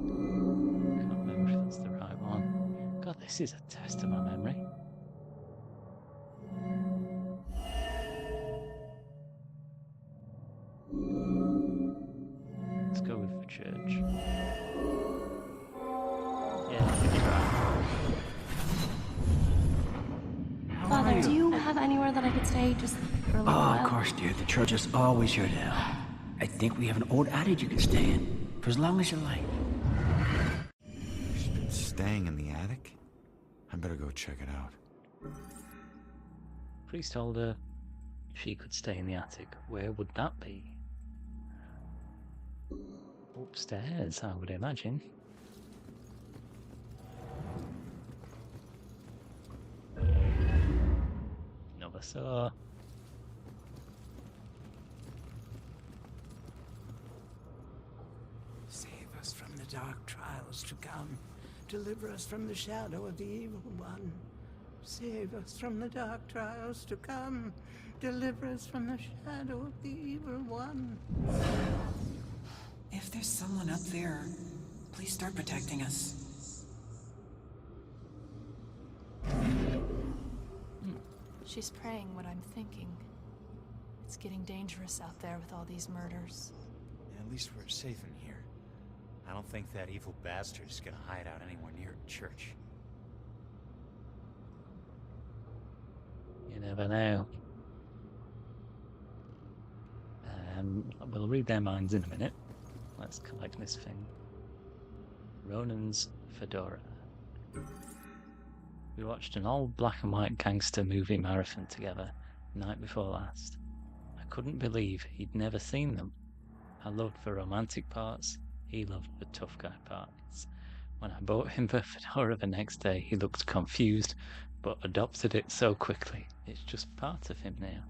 Can't remember if that's the right one. God, this is a test of my memory. Let's go with the church. Yeah, I think you're right. Father, do you have anywhere that I could stay just for a little while? Of course, dear. The church is always your help. I think we have an old attic you can stay in for as long as you like. She's been staying in the attic? I better go check it out. Priest told her she could stay in the attic. Where would that be? Upstairs, I would imagine. Never saw. Save us from the dark trials to come. Deliver us from the shadow of the evil one. Save us from the dark trials to come. Deliver us from the shadow of the evil one. If there's someone up there, please start protecting us. She's praying what I'm thinking. It's getting dangerous out there with all these murders. Yeah, at least we're safe in here. I don't think that evil bastard is gonna hide out anywhere near a church. You never know. We'll read their minds in a minute. Let's collect this thing. Ronan's fedora. We watched an old black and white gangster movie marathon together night before last. I couldn't believe he'd never seen them. I loved the romantic parts, he loved the tough guy parts. When I bought him the fedora the next day, he looked confused, but adopted it so quickly. It's just part of him now.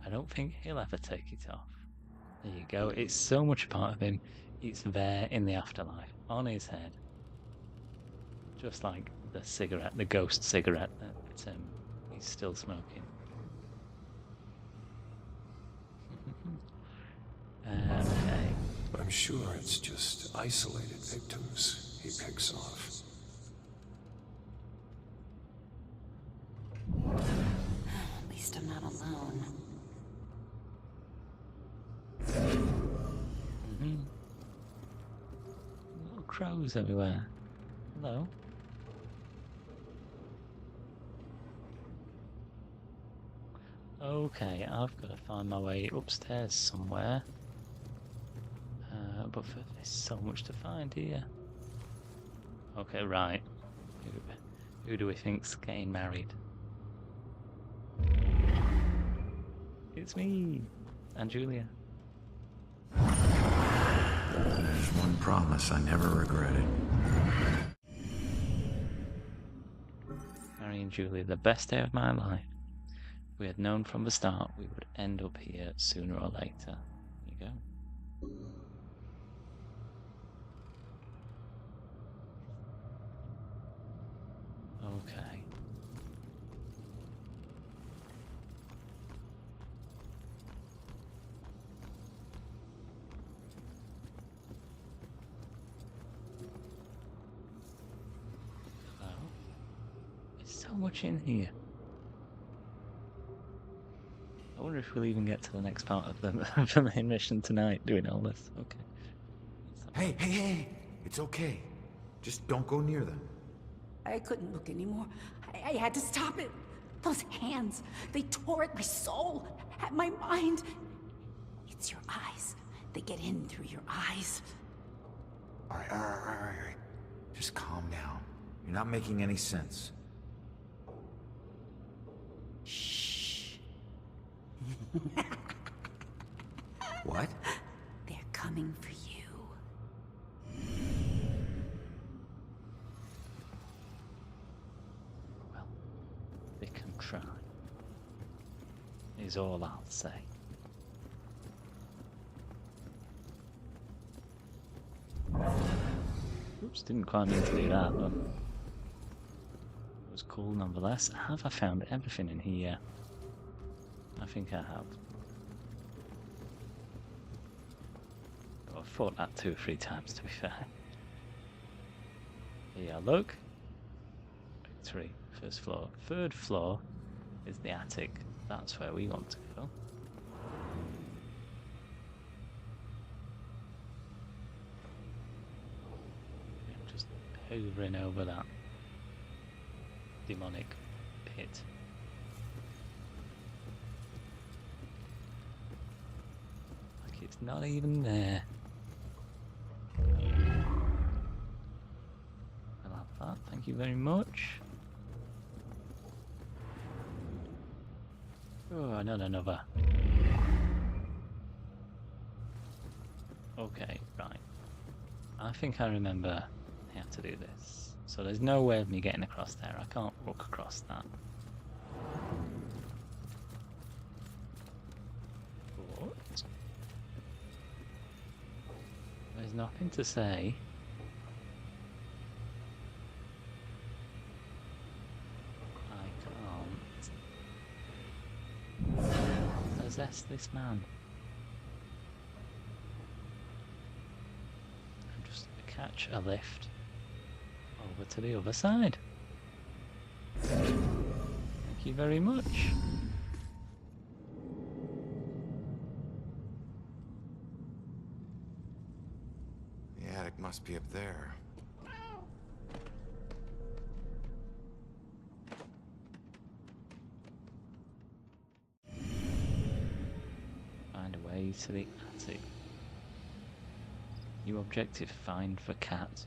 I don't think he'll ever take it off. There you go, it's so much a part of him, it's there in the afterlife, on his head. Just like the cigarette, the ghost cigarette that he's still smoking. Okay. I'm sure it's just isolated victims he picks off. At least I'm not alone. Little crows everywhere. Hello. Okay, I've got to find my way upstairs somewhere. But there's so much to find here. Okay, right. Who do we think's getting married? It's me and Julia. There's one promise I never regretted. Marrying Julia, the best day of my life. We had known from the start we would end up here sooner or later. There you go. Okay. Oh. There's so much in here. I wonder if we'll even get to the next part of the main mission tonight, doing all this. Okay. Hey! It's okay. Just don't go near them. I couldn't look anymore. I had to stop it. Those hands, they tore at my soul, at my mind. It's your eyes. They get in through your eyes. All right. Just calm down. You're not making any sense. Shh. What? They're coming for you. They can try. Is all I'll say. Oops, didn't quite mean to do that, but it was cool nonetheless. Have I found everything in here? I think I have. I've thought that 2 or 3 times, to be fair. Yeah, look. Victory. First floor. 3rd floor is the attic. That's where we want to go. I'm just hovering over that demonic pit. Like it's not even there. I'll have that. Thank you very much. Oh, not another. Okay, right. I think I remember how to do this. So there's no way of me getting across there. I can't walk across that. But there's nothing to say. Possess this man. And just catch a lift over to the other side. Thank you very much. The attic must be up there. To the attic. New objective, find the cat.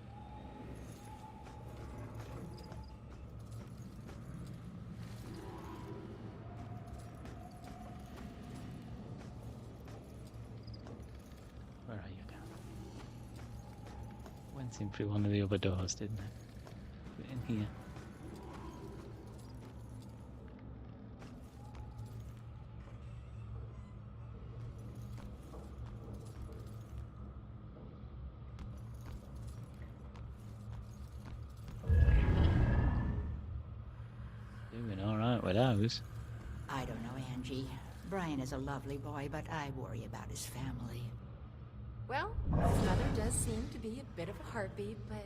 Where are you now? Went in through one of the other doors, didn't it? Put it in here. Those. I don't know, Angie. Brian is a lovely boy, but I worry about his family. Well, his mother does seem to be a bit of a heartbeat, but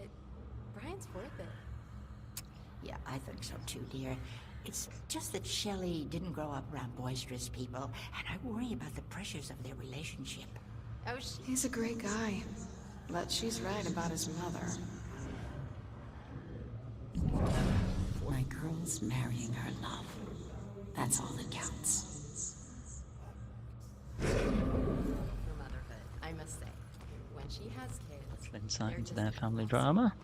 Brian's worth it. Yeah, I think so too, dear. It's just that Shelley didn't grow up around boisterous people, and I worry about the pressures of their relationship. Oh, He's a great guy, but she's right about his mother. My girl's marrying her love. That's all that counts. For motherhood, I must say. When she has kids, Insight they're into just their family drama.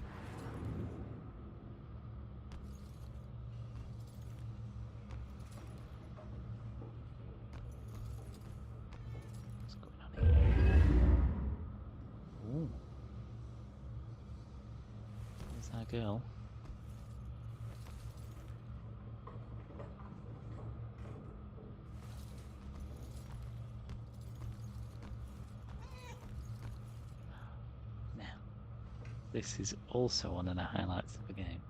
What's going on here? Ooh. There's that girl. This is also one of the highlights of the game.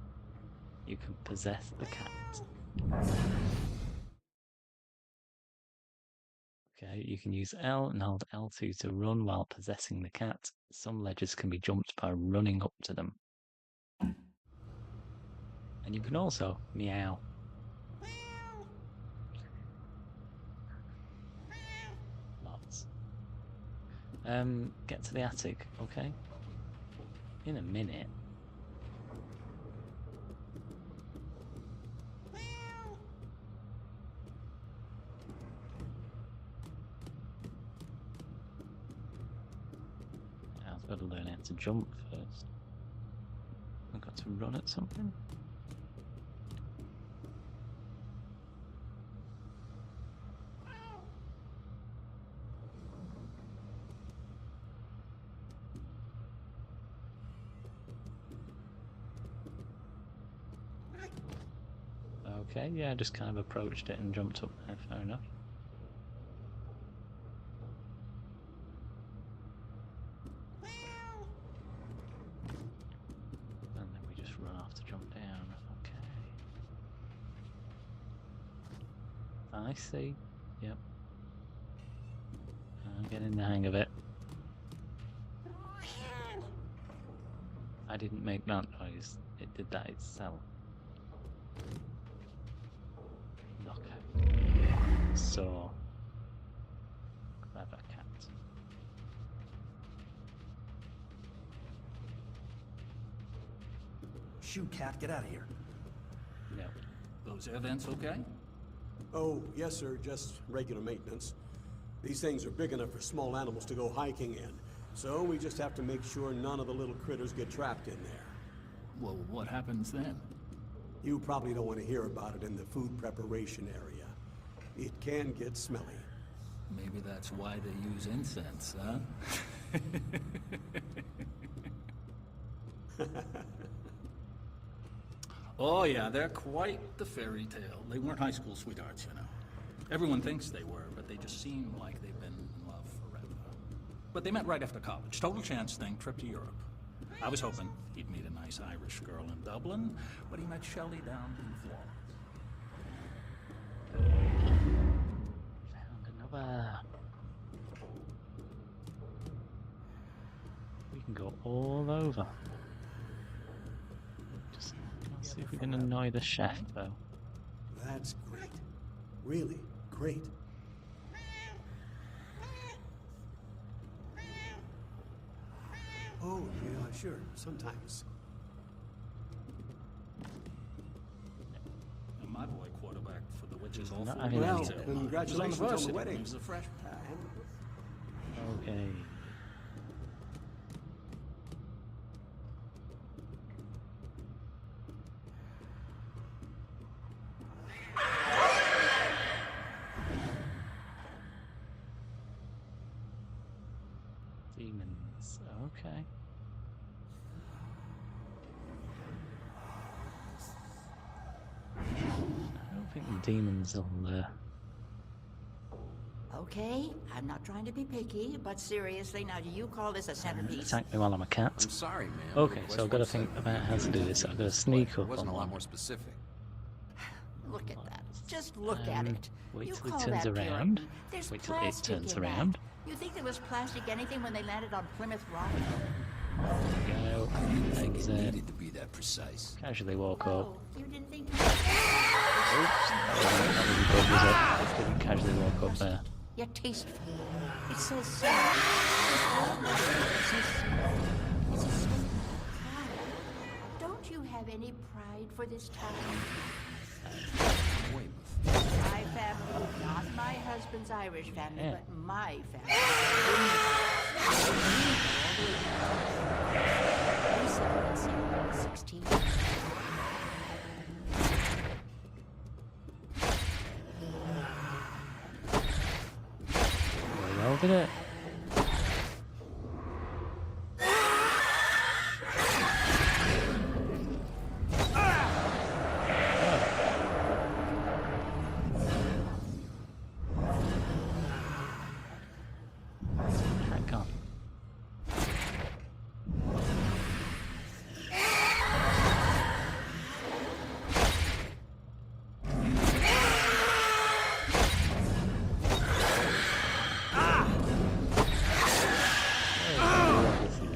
You can possess the cat. Okay, you can use L and hold L2 to run while possessing the cat. Some ledges can be jumped by running up to them. And you can also meow. Lots. Get to the attic, okay? In a minute. I've got to learn how to jump first. I've got to run at something. Okay, yeah, I just kind of approached it and jumped up there, fair enough. And then we just run off to jump down, okay. I see, yep. I'm getting the hang of it. I didn't make that noise, it did that itself. So clever cat. Shoot, cat, get out of here. No. Those air vents okay? Oh, yes, sir. Just regular maintenance. These things are big enough for small animals to go hiking in. So we just have to make sure none of the little critters get trapped in there. Well, what happens then? You probably don't want to hear about it in the food preparation area. It can get smelly. Maybe that's why they use incense, huh? Oh yeah, they're quite the fairy tale. They weren't high school sweethearts, you know. Everyone thinks they were, but they just seem like they've been in love forever. But they met right after college. Total chance thing, trip to Europe. I was hoping he'd meet a nice Irish girl in Dublin, but he met Shelley down in Florida. Found another. We can go all over. Just let's see if we can annoy the chef, though. That's great. Really great. Oh, yeah, sure. Sometimes. And my boy quarterbacked for the Witches all Not 4 having years. any- Congratulations on the wedding. He was a freshman. Okay. Demons. Okay. I don't think the demons will Okay, I'm not trying to be picky, but seriously, now do you call this a centerpiece? attack me while I'm a cat. I'm sorry, ma'am. Okay, so I've got to think about how to do this. I've got to sneak up wasn't on a lot one. more specific. Look at that. Just look at it. Wait You till call it turns that around. Puritan. There's Wait till it plastic turns in that. around. You think there was plastic anything when they landed on Plymouth Rock? Go. Exit. Needed to be that precise. Casually walk up. Oh, you didn't think... Oops. That didn't casually walk up there. Yet tasteful. It says so. It's a simple card. Don't you have any pride for this town? My family, not my husband's Irish family, but my family. 16. Well, did it?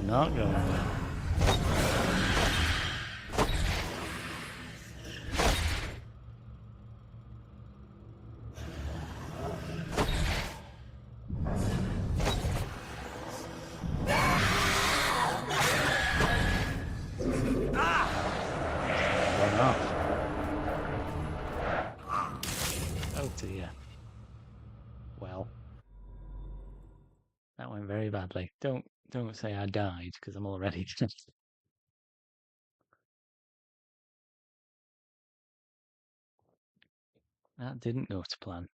Not going well. Run off. Oh dear. Well, that went very badly. Don't say I died, because I'm already dead. That didn't go to plan.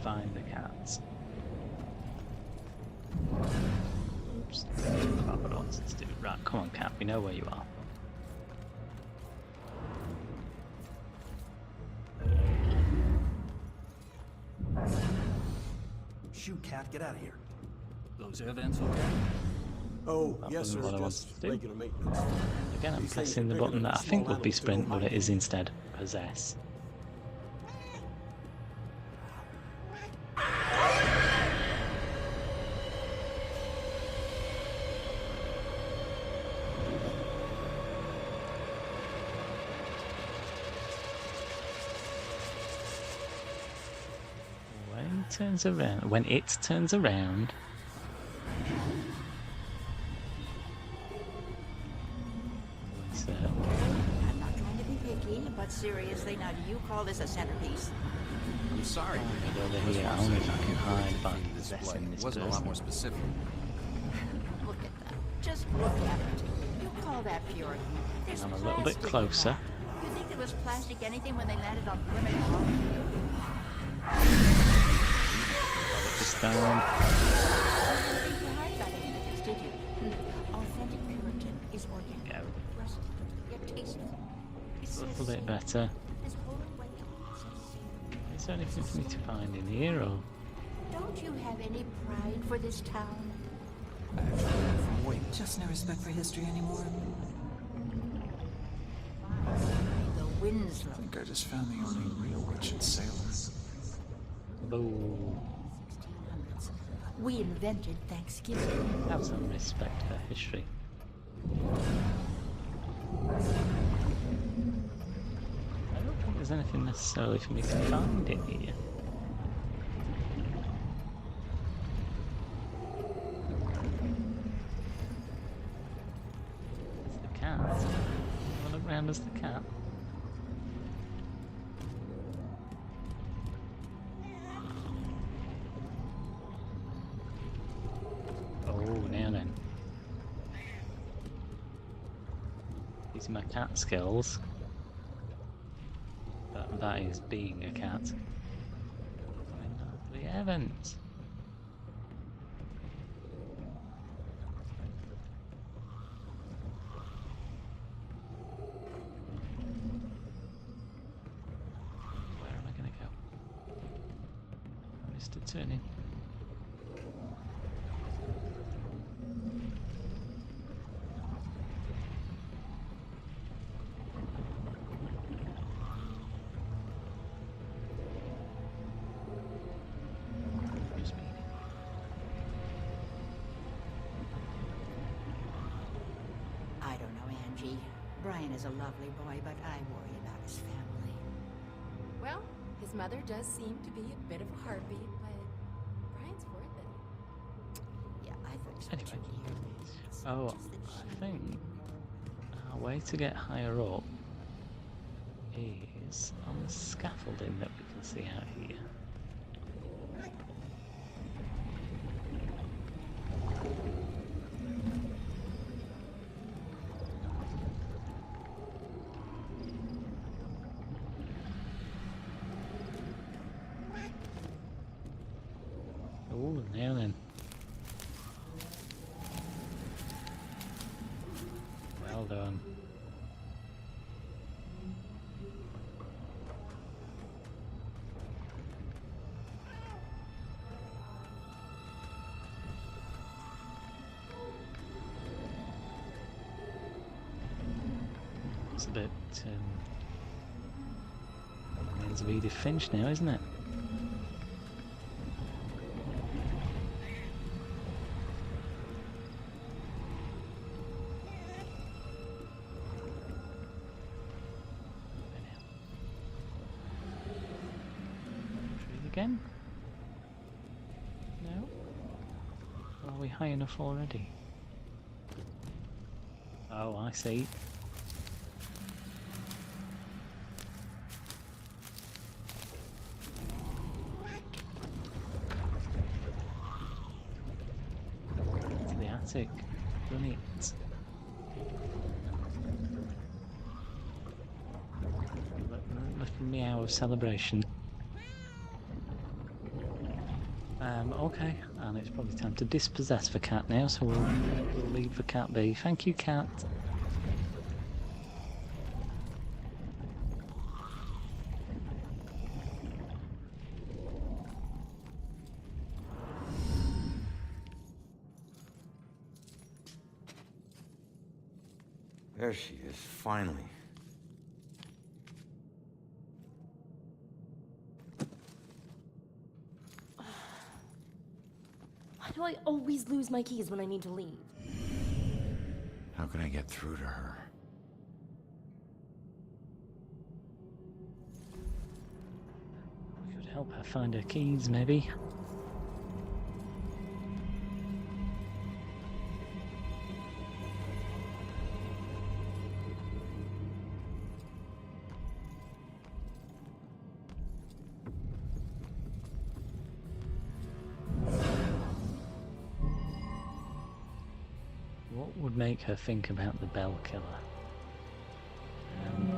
Find the cats. Oops. What I wanted to do. Right, come on, cat. We know where you are. Shoot, cat, get out of here. Those air vents okay? Oh, That yes, sir. wasn't what I Just wanted to do. regular maintenance. Again, I'm These things pressing are the big button enough that I for think small would be animals to go sprint, but it hiking. is instead possess. When it turns around. I'm not trying to be picky, but seriously, now do you call this a centerpiece? I'm sorry. Go over here. Only if I can hide by possessing this Wasn't a lot person. more specific. Look at that. Just look at it. You call that pure? There's I'm a little bit plastic in closer. that. You think there was plastic anything when they landed on Plymouth Rock? Just down. You didn't think you hide that evidence, did you? Authentic Puritan is organic, rustic, yet tasteful. It A little says bit better. this whole way up. Is there anything for me to find in here, or Don't you have any pride for this town? Just no respect for history anymore. The Winslow. I think I just found the only real witch in Salem. boo? We invented Thanksgiving. Have some respect for history. I don't think there's anything necessarily for me to find in here. It's the cat. Have a look round as the cat. Oh, now then. These are my cat skills. But that is being a cat. We haven't. Where am I going to go? Mr. Turning. Brian is a lovely boy, but I worry about his family. Well, his mother does seem to be a bit of a heartbeat, but Brian's worth it. Yeah, I think so Anyway. too. Oh, I think our way to get higher up is on the scaffolding that we can see out here. Oh, now then. Well done. It's a bit reminds of Edith Finch now, isn't it? Again? No? Are we high enough already? Oh, I see. To the attic. Brilliant. Little meow of celebration. Okay, and it's probably time to dispossess the cat now, so we'll leave the cat be. Thank you, cat. There she is, finally. Why do I always lose my keys when I need to leave? How can I get through to her? We could help her find her keys, maybe. What would make her think about the Bell Killer?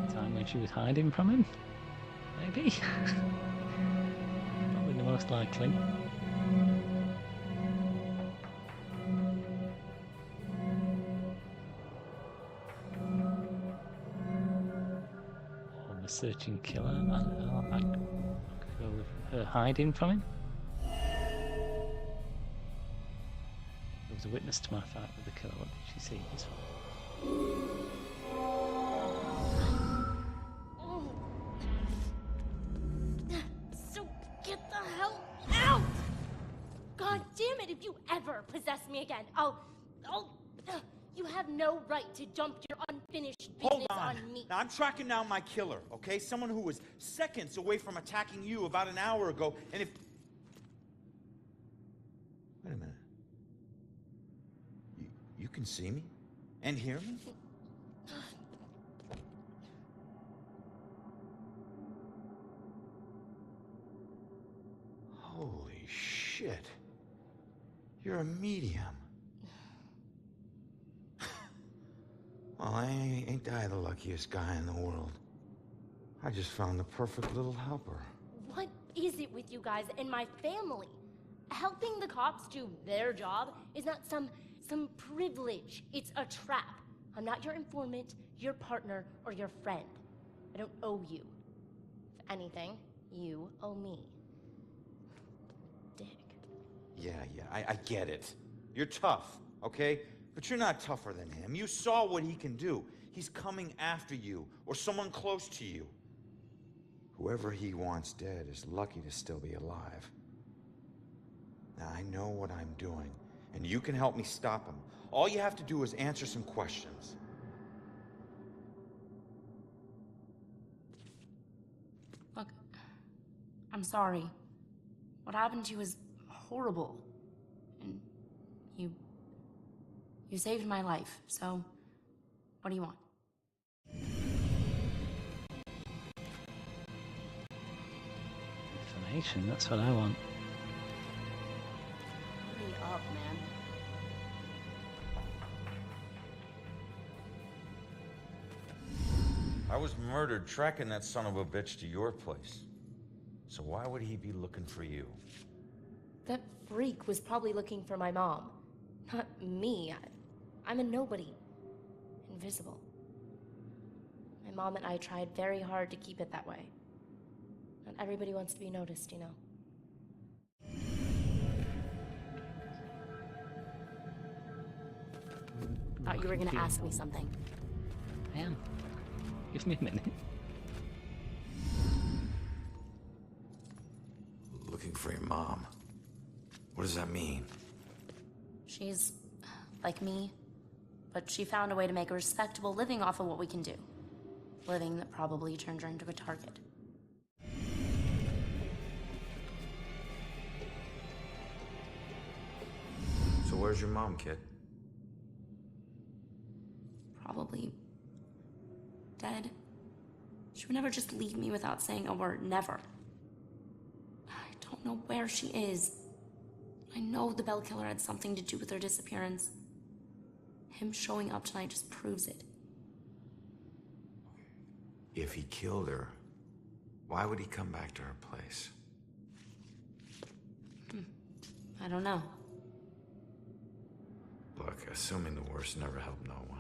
The time when she was hiding from him? Maybe? Probably the most likely. Or the searching killer? I'd go with her hiding from him. There was a witness to my fight with the killer. What did she see? This one. So get the hell out! God damn it, if you ever possess me again, you have no right to dump your unfinished business on me. Now, I'm tracking down my killer, okay? Someone who was seconds away from attacking you about an hour ago, and if... Wait a minute. You can see me? And hear me? Holy shit. You're a medium. Well, ain't I the luckiest guy in the world? I just found the perfect little helper. What is it with you guys and my family? Helping the cops do their job is not some privilege. It's a trap. I'm not your informant, your partner, or your friend. I don't owe you. If anything, you owe me. Dick. Yeah, I get it. You're tough, okay? But you're not tougher than him. You saw what he can do. He's coming after you, or someone close to you. Whoever he wants dead is lucky to still be alive. Now, I know what I'm doing, and you can help me stop him. All you have to do is answer some questions. I'm sorry. What happened to you is horrible. And you saved my life, so what do you want? Information, that's what I want. Hurry up, man. I was murdered tracking that son of a bitch to your place. So why would he be looking for you? That freak was probably looking for my mom. Not me. I'm a nobody. Invisible. My mom and I tried very hard to keep it that way. Not everybody wants to be noticed, you know. Thought you were gonna ask me something. I am. Give me a minute. Looking for your mom. What does that mean? She's like me, but she found a way to make a respectable living off of what we can do. Living that probably turned her into a target. So where's your mom, kid? Probably dead. She would never just leave me without saying a word, never. I don't know where she is. I know the Bell Killer had something to do with her disappearance. Him showing up tonight just proves it. If he killed her, why would he come back to her place? I don't know. Look, assuming the worst never helped no one.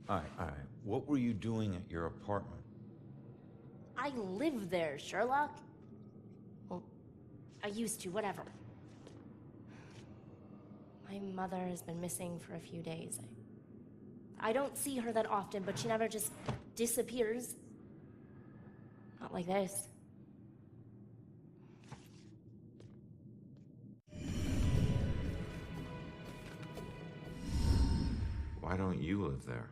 All right. What were you doing at your apartment? I live there, Sherlock. Well, I used to, whatever. My mother has been missing for a few days. I don't see her that often, but she never just disappears. Not like this. Why don't you live there?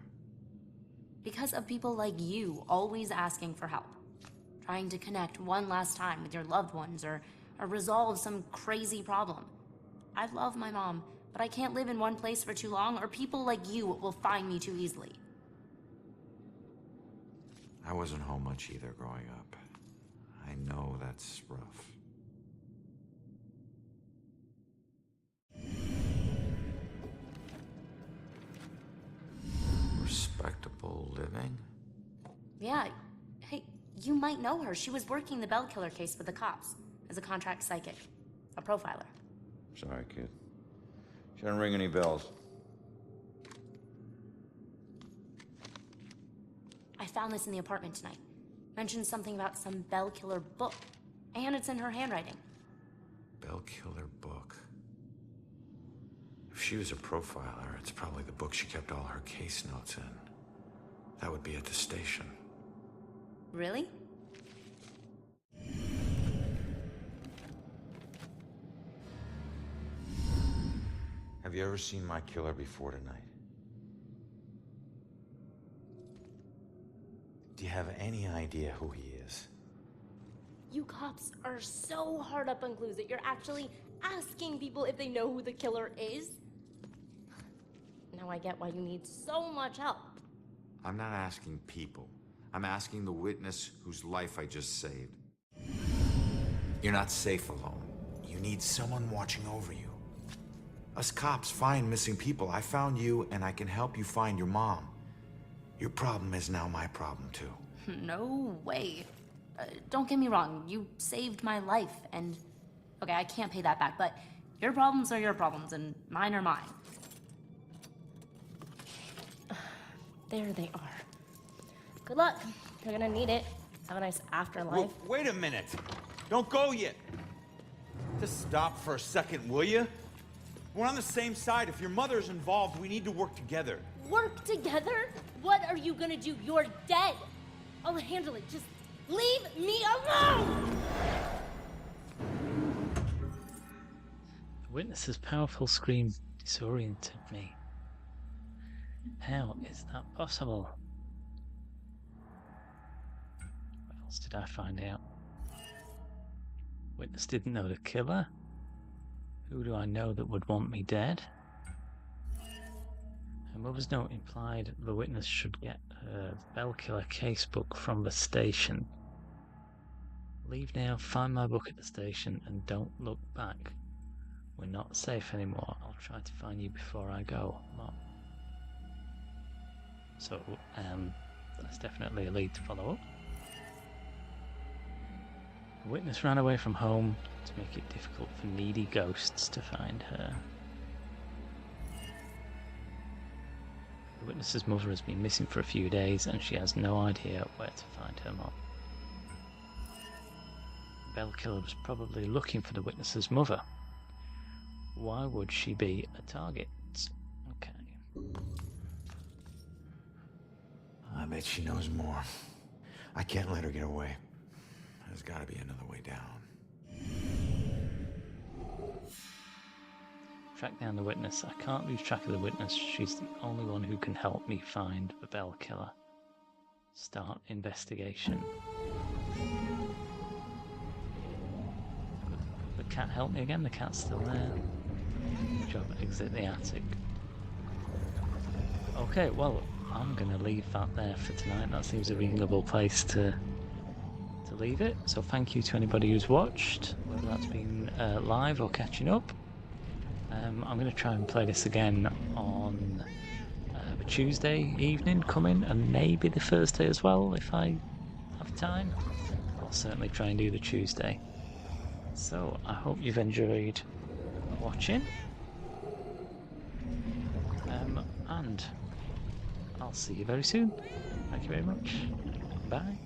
Because of people like you always asking for help. Trying to connect one last time with your loved ones or resolve some crazy problem. I love my mom, but I can't live in one place for too long or people like you will find me too easily. I wasn't home much either growing up. I know that's rough. Respectable living? Yeah, hey, you might know her. She was working the Bell Killer case with the cops as a contract psychic, a profiler. Sorry, kid. She didn't ring any bells. I found this in the apartment tonight. Mentioned something about some Bell Killer book, and it's in her handwriting. Bell Killer book. If she was a profiler, it's probably the book she kept all her case notes in. That would be at the station. Really? Have you ever seen my killer before tonight? Do you have any idea who he is? You cops are so hard up on clues that you're actually asking people if they know who the killer is. Now I get why you need so much help. I'm not asking people. I'm asking the witness whose life I just saved. You're not safe alone. You need someone watching over you. Us cops find missing people. I found you, and I can help you find your mom. Your problem is now my problem, too. No way. Don't get me wrong, you saved my life, and... Okay, I can't pay that back, but your problems are your problems, and mine are mine. There they are. Good luck. You're gonna need it. Have a nice afterlife. Wait a minute. Don't go yet. Just stop for a second, will you? We're on the same side. If your mother's involved, we need to work together. Work together? What are you gonna do? You're dead. I'll handle it. Just leave me alone! The witness's powerful scream disoriented me. How is that possible? What else did I find out? Witness didn't know the killer. Who do I know that would want me dead? Her mother's note implied the witness should get her Bell Killer casebook from the station. Leave now, find my book at the station, and don't look back. We're not safe anymore. I'll try to find you before I go, Mom. So, that's definitely a lead to follow up. The witness ran away from home to make it difficult for needy ghosts to find her. The witness's mother has been missing for a few days and she has no idea where to find her mom. The Bell Killer was probably looking for the witness's mother. Why would she be a target? Okay. I bet she knows more. I can't let her get away. There's gotta be another way down. Track down the witness. I can't lose track of the witness. She's the only one who can help me find the Bell Killer. Start investigation. The cat help me again? The cat's still there. Good job. Exit the attic. Okay, well, I'm gonna leave that there for tonight. That seems a reasonable place to leave it. So thank you to anybody who's watched, whether that's been live or catching up. I'm going to try and play this again on the Tuesday evening coming, and maybe the Thursday as well if I have time. I'll certainly try and do the Tuesday. So I hope you've enjoyed watching, and I'll see you very soon. Thank you very much. Bye.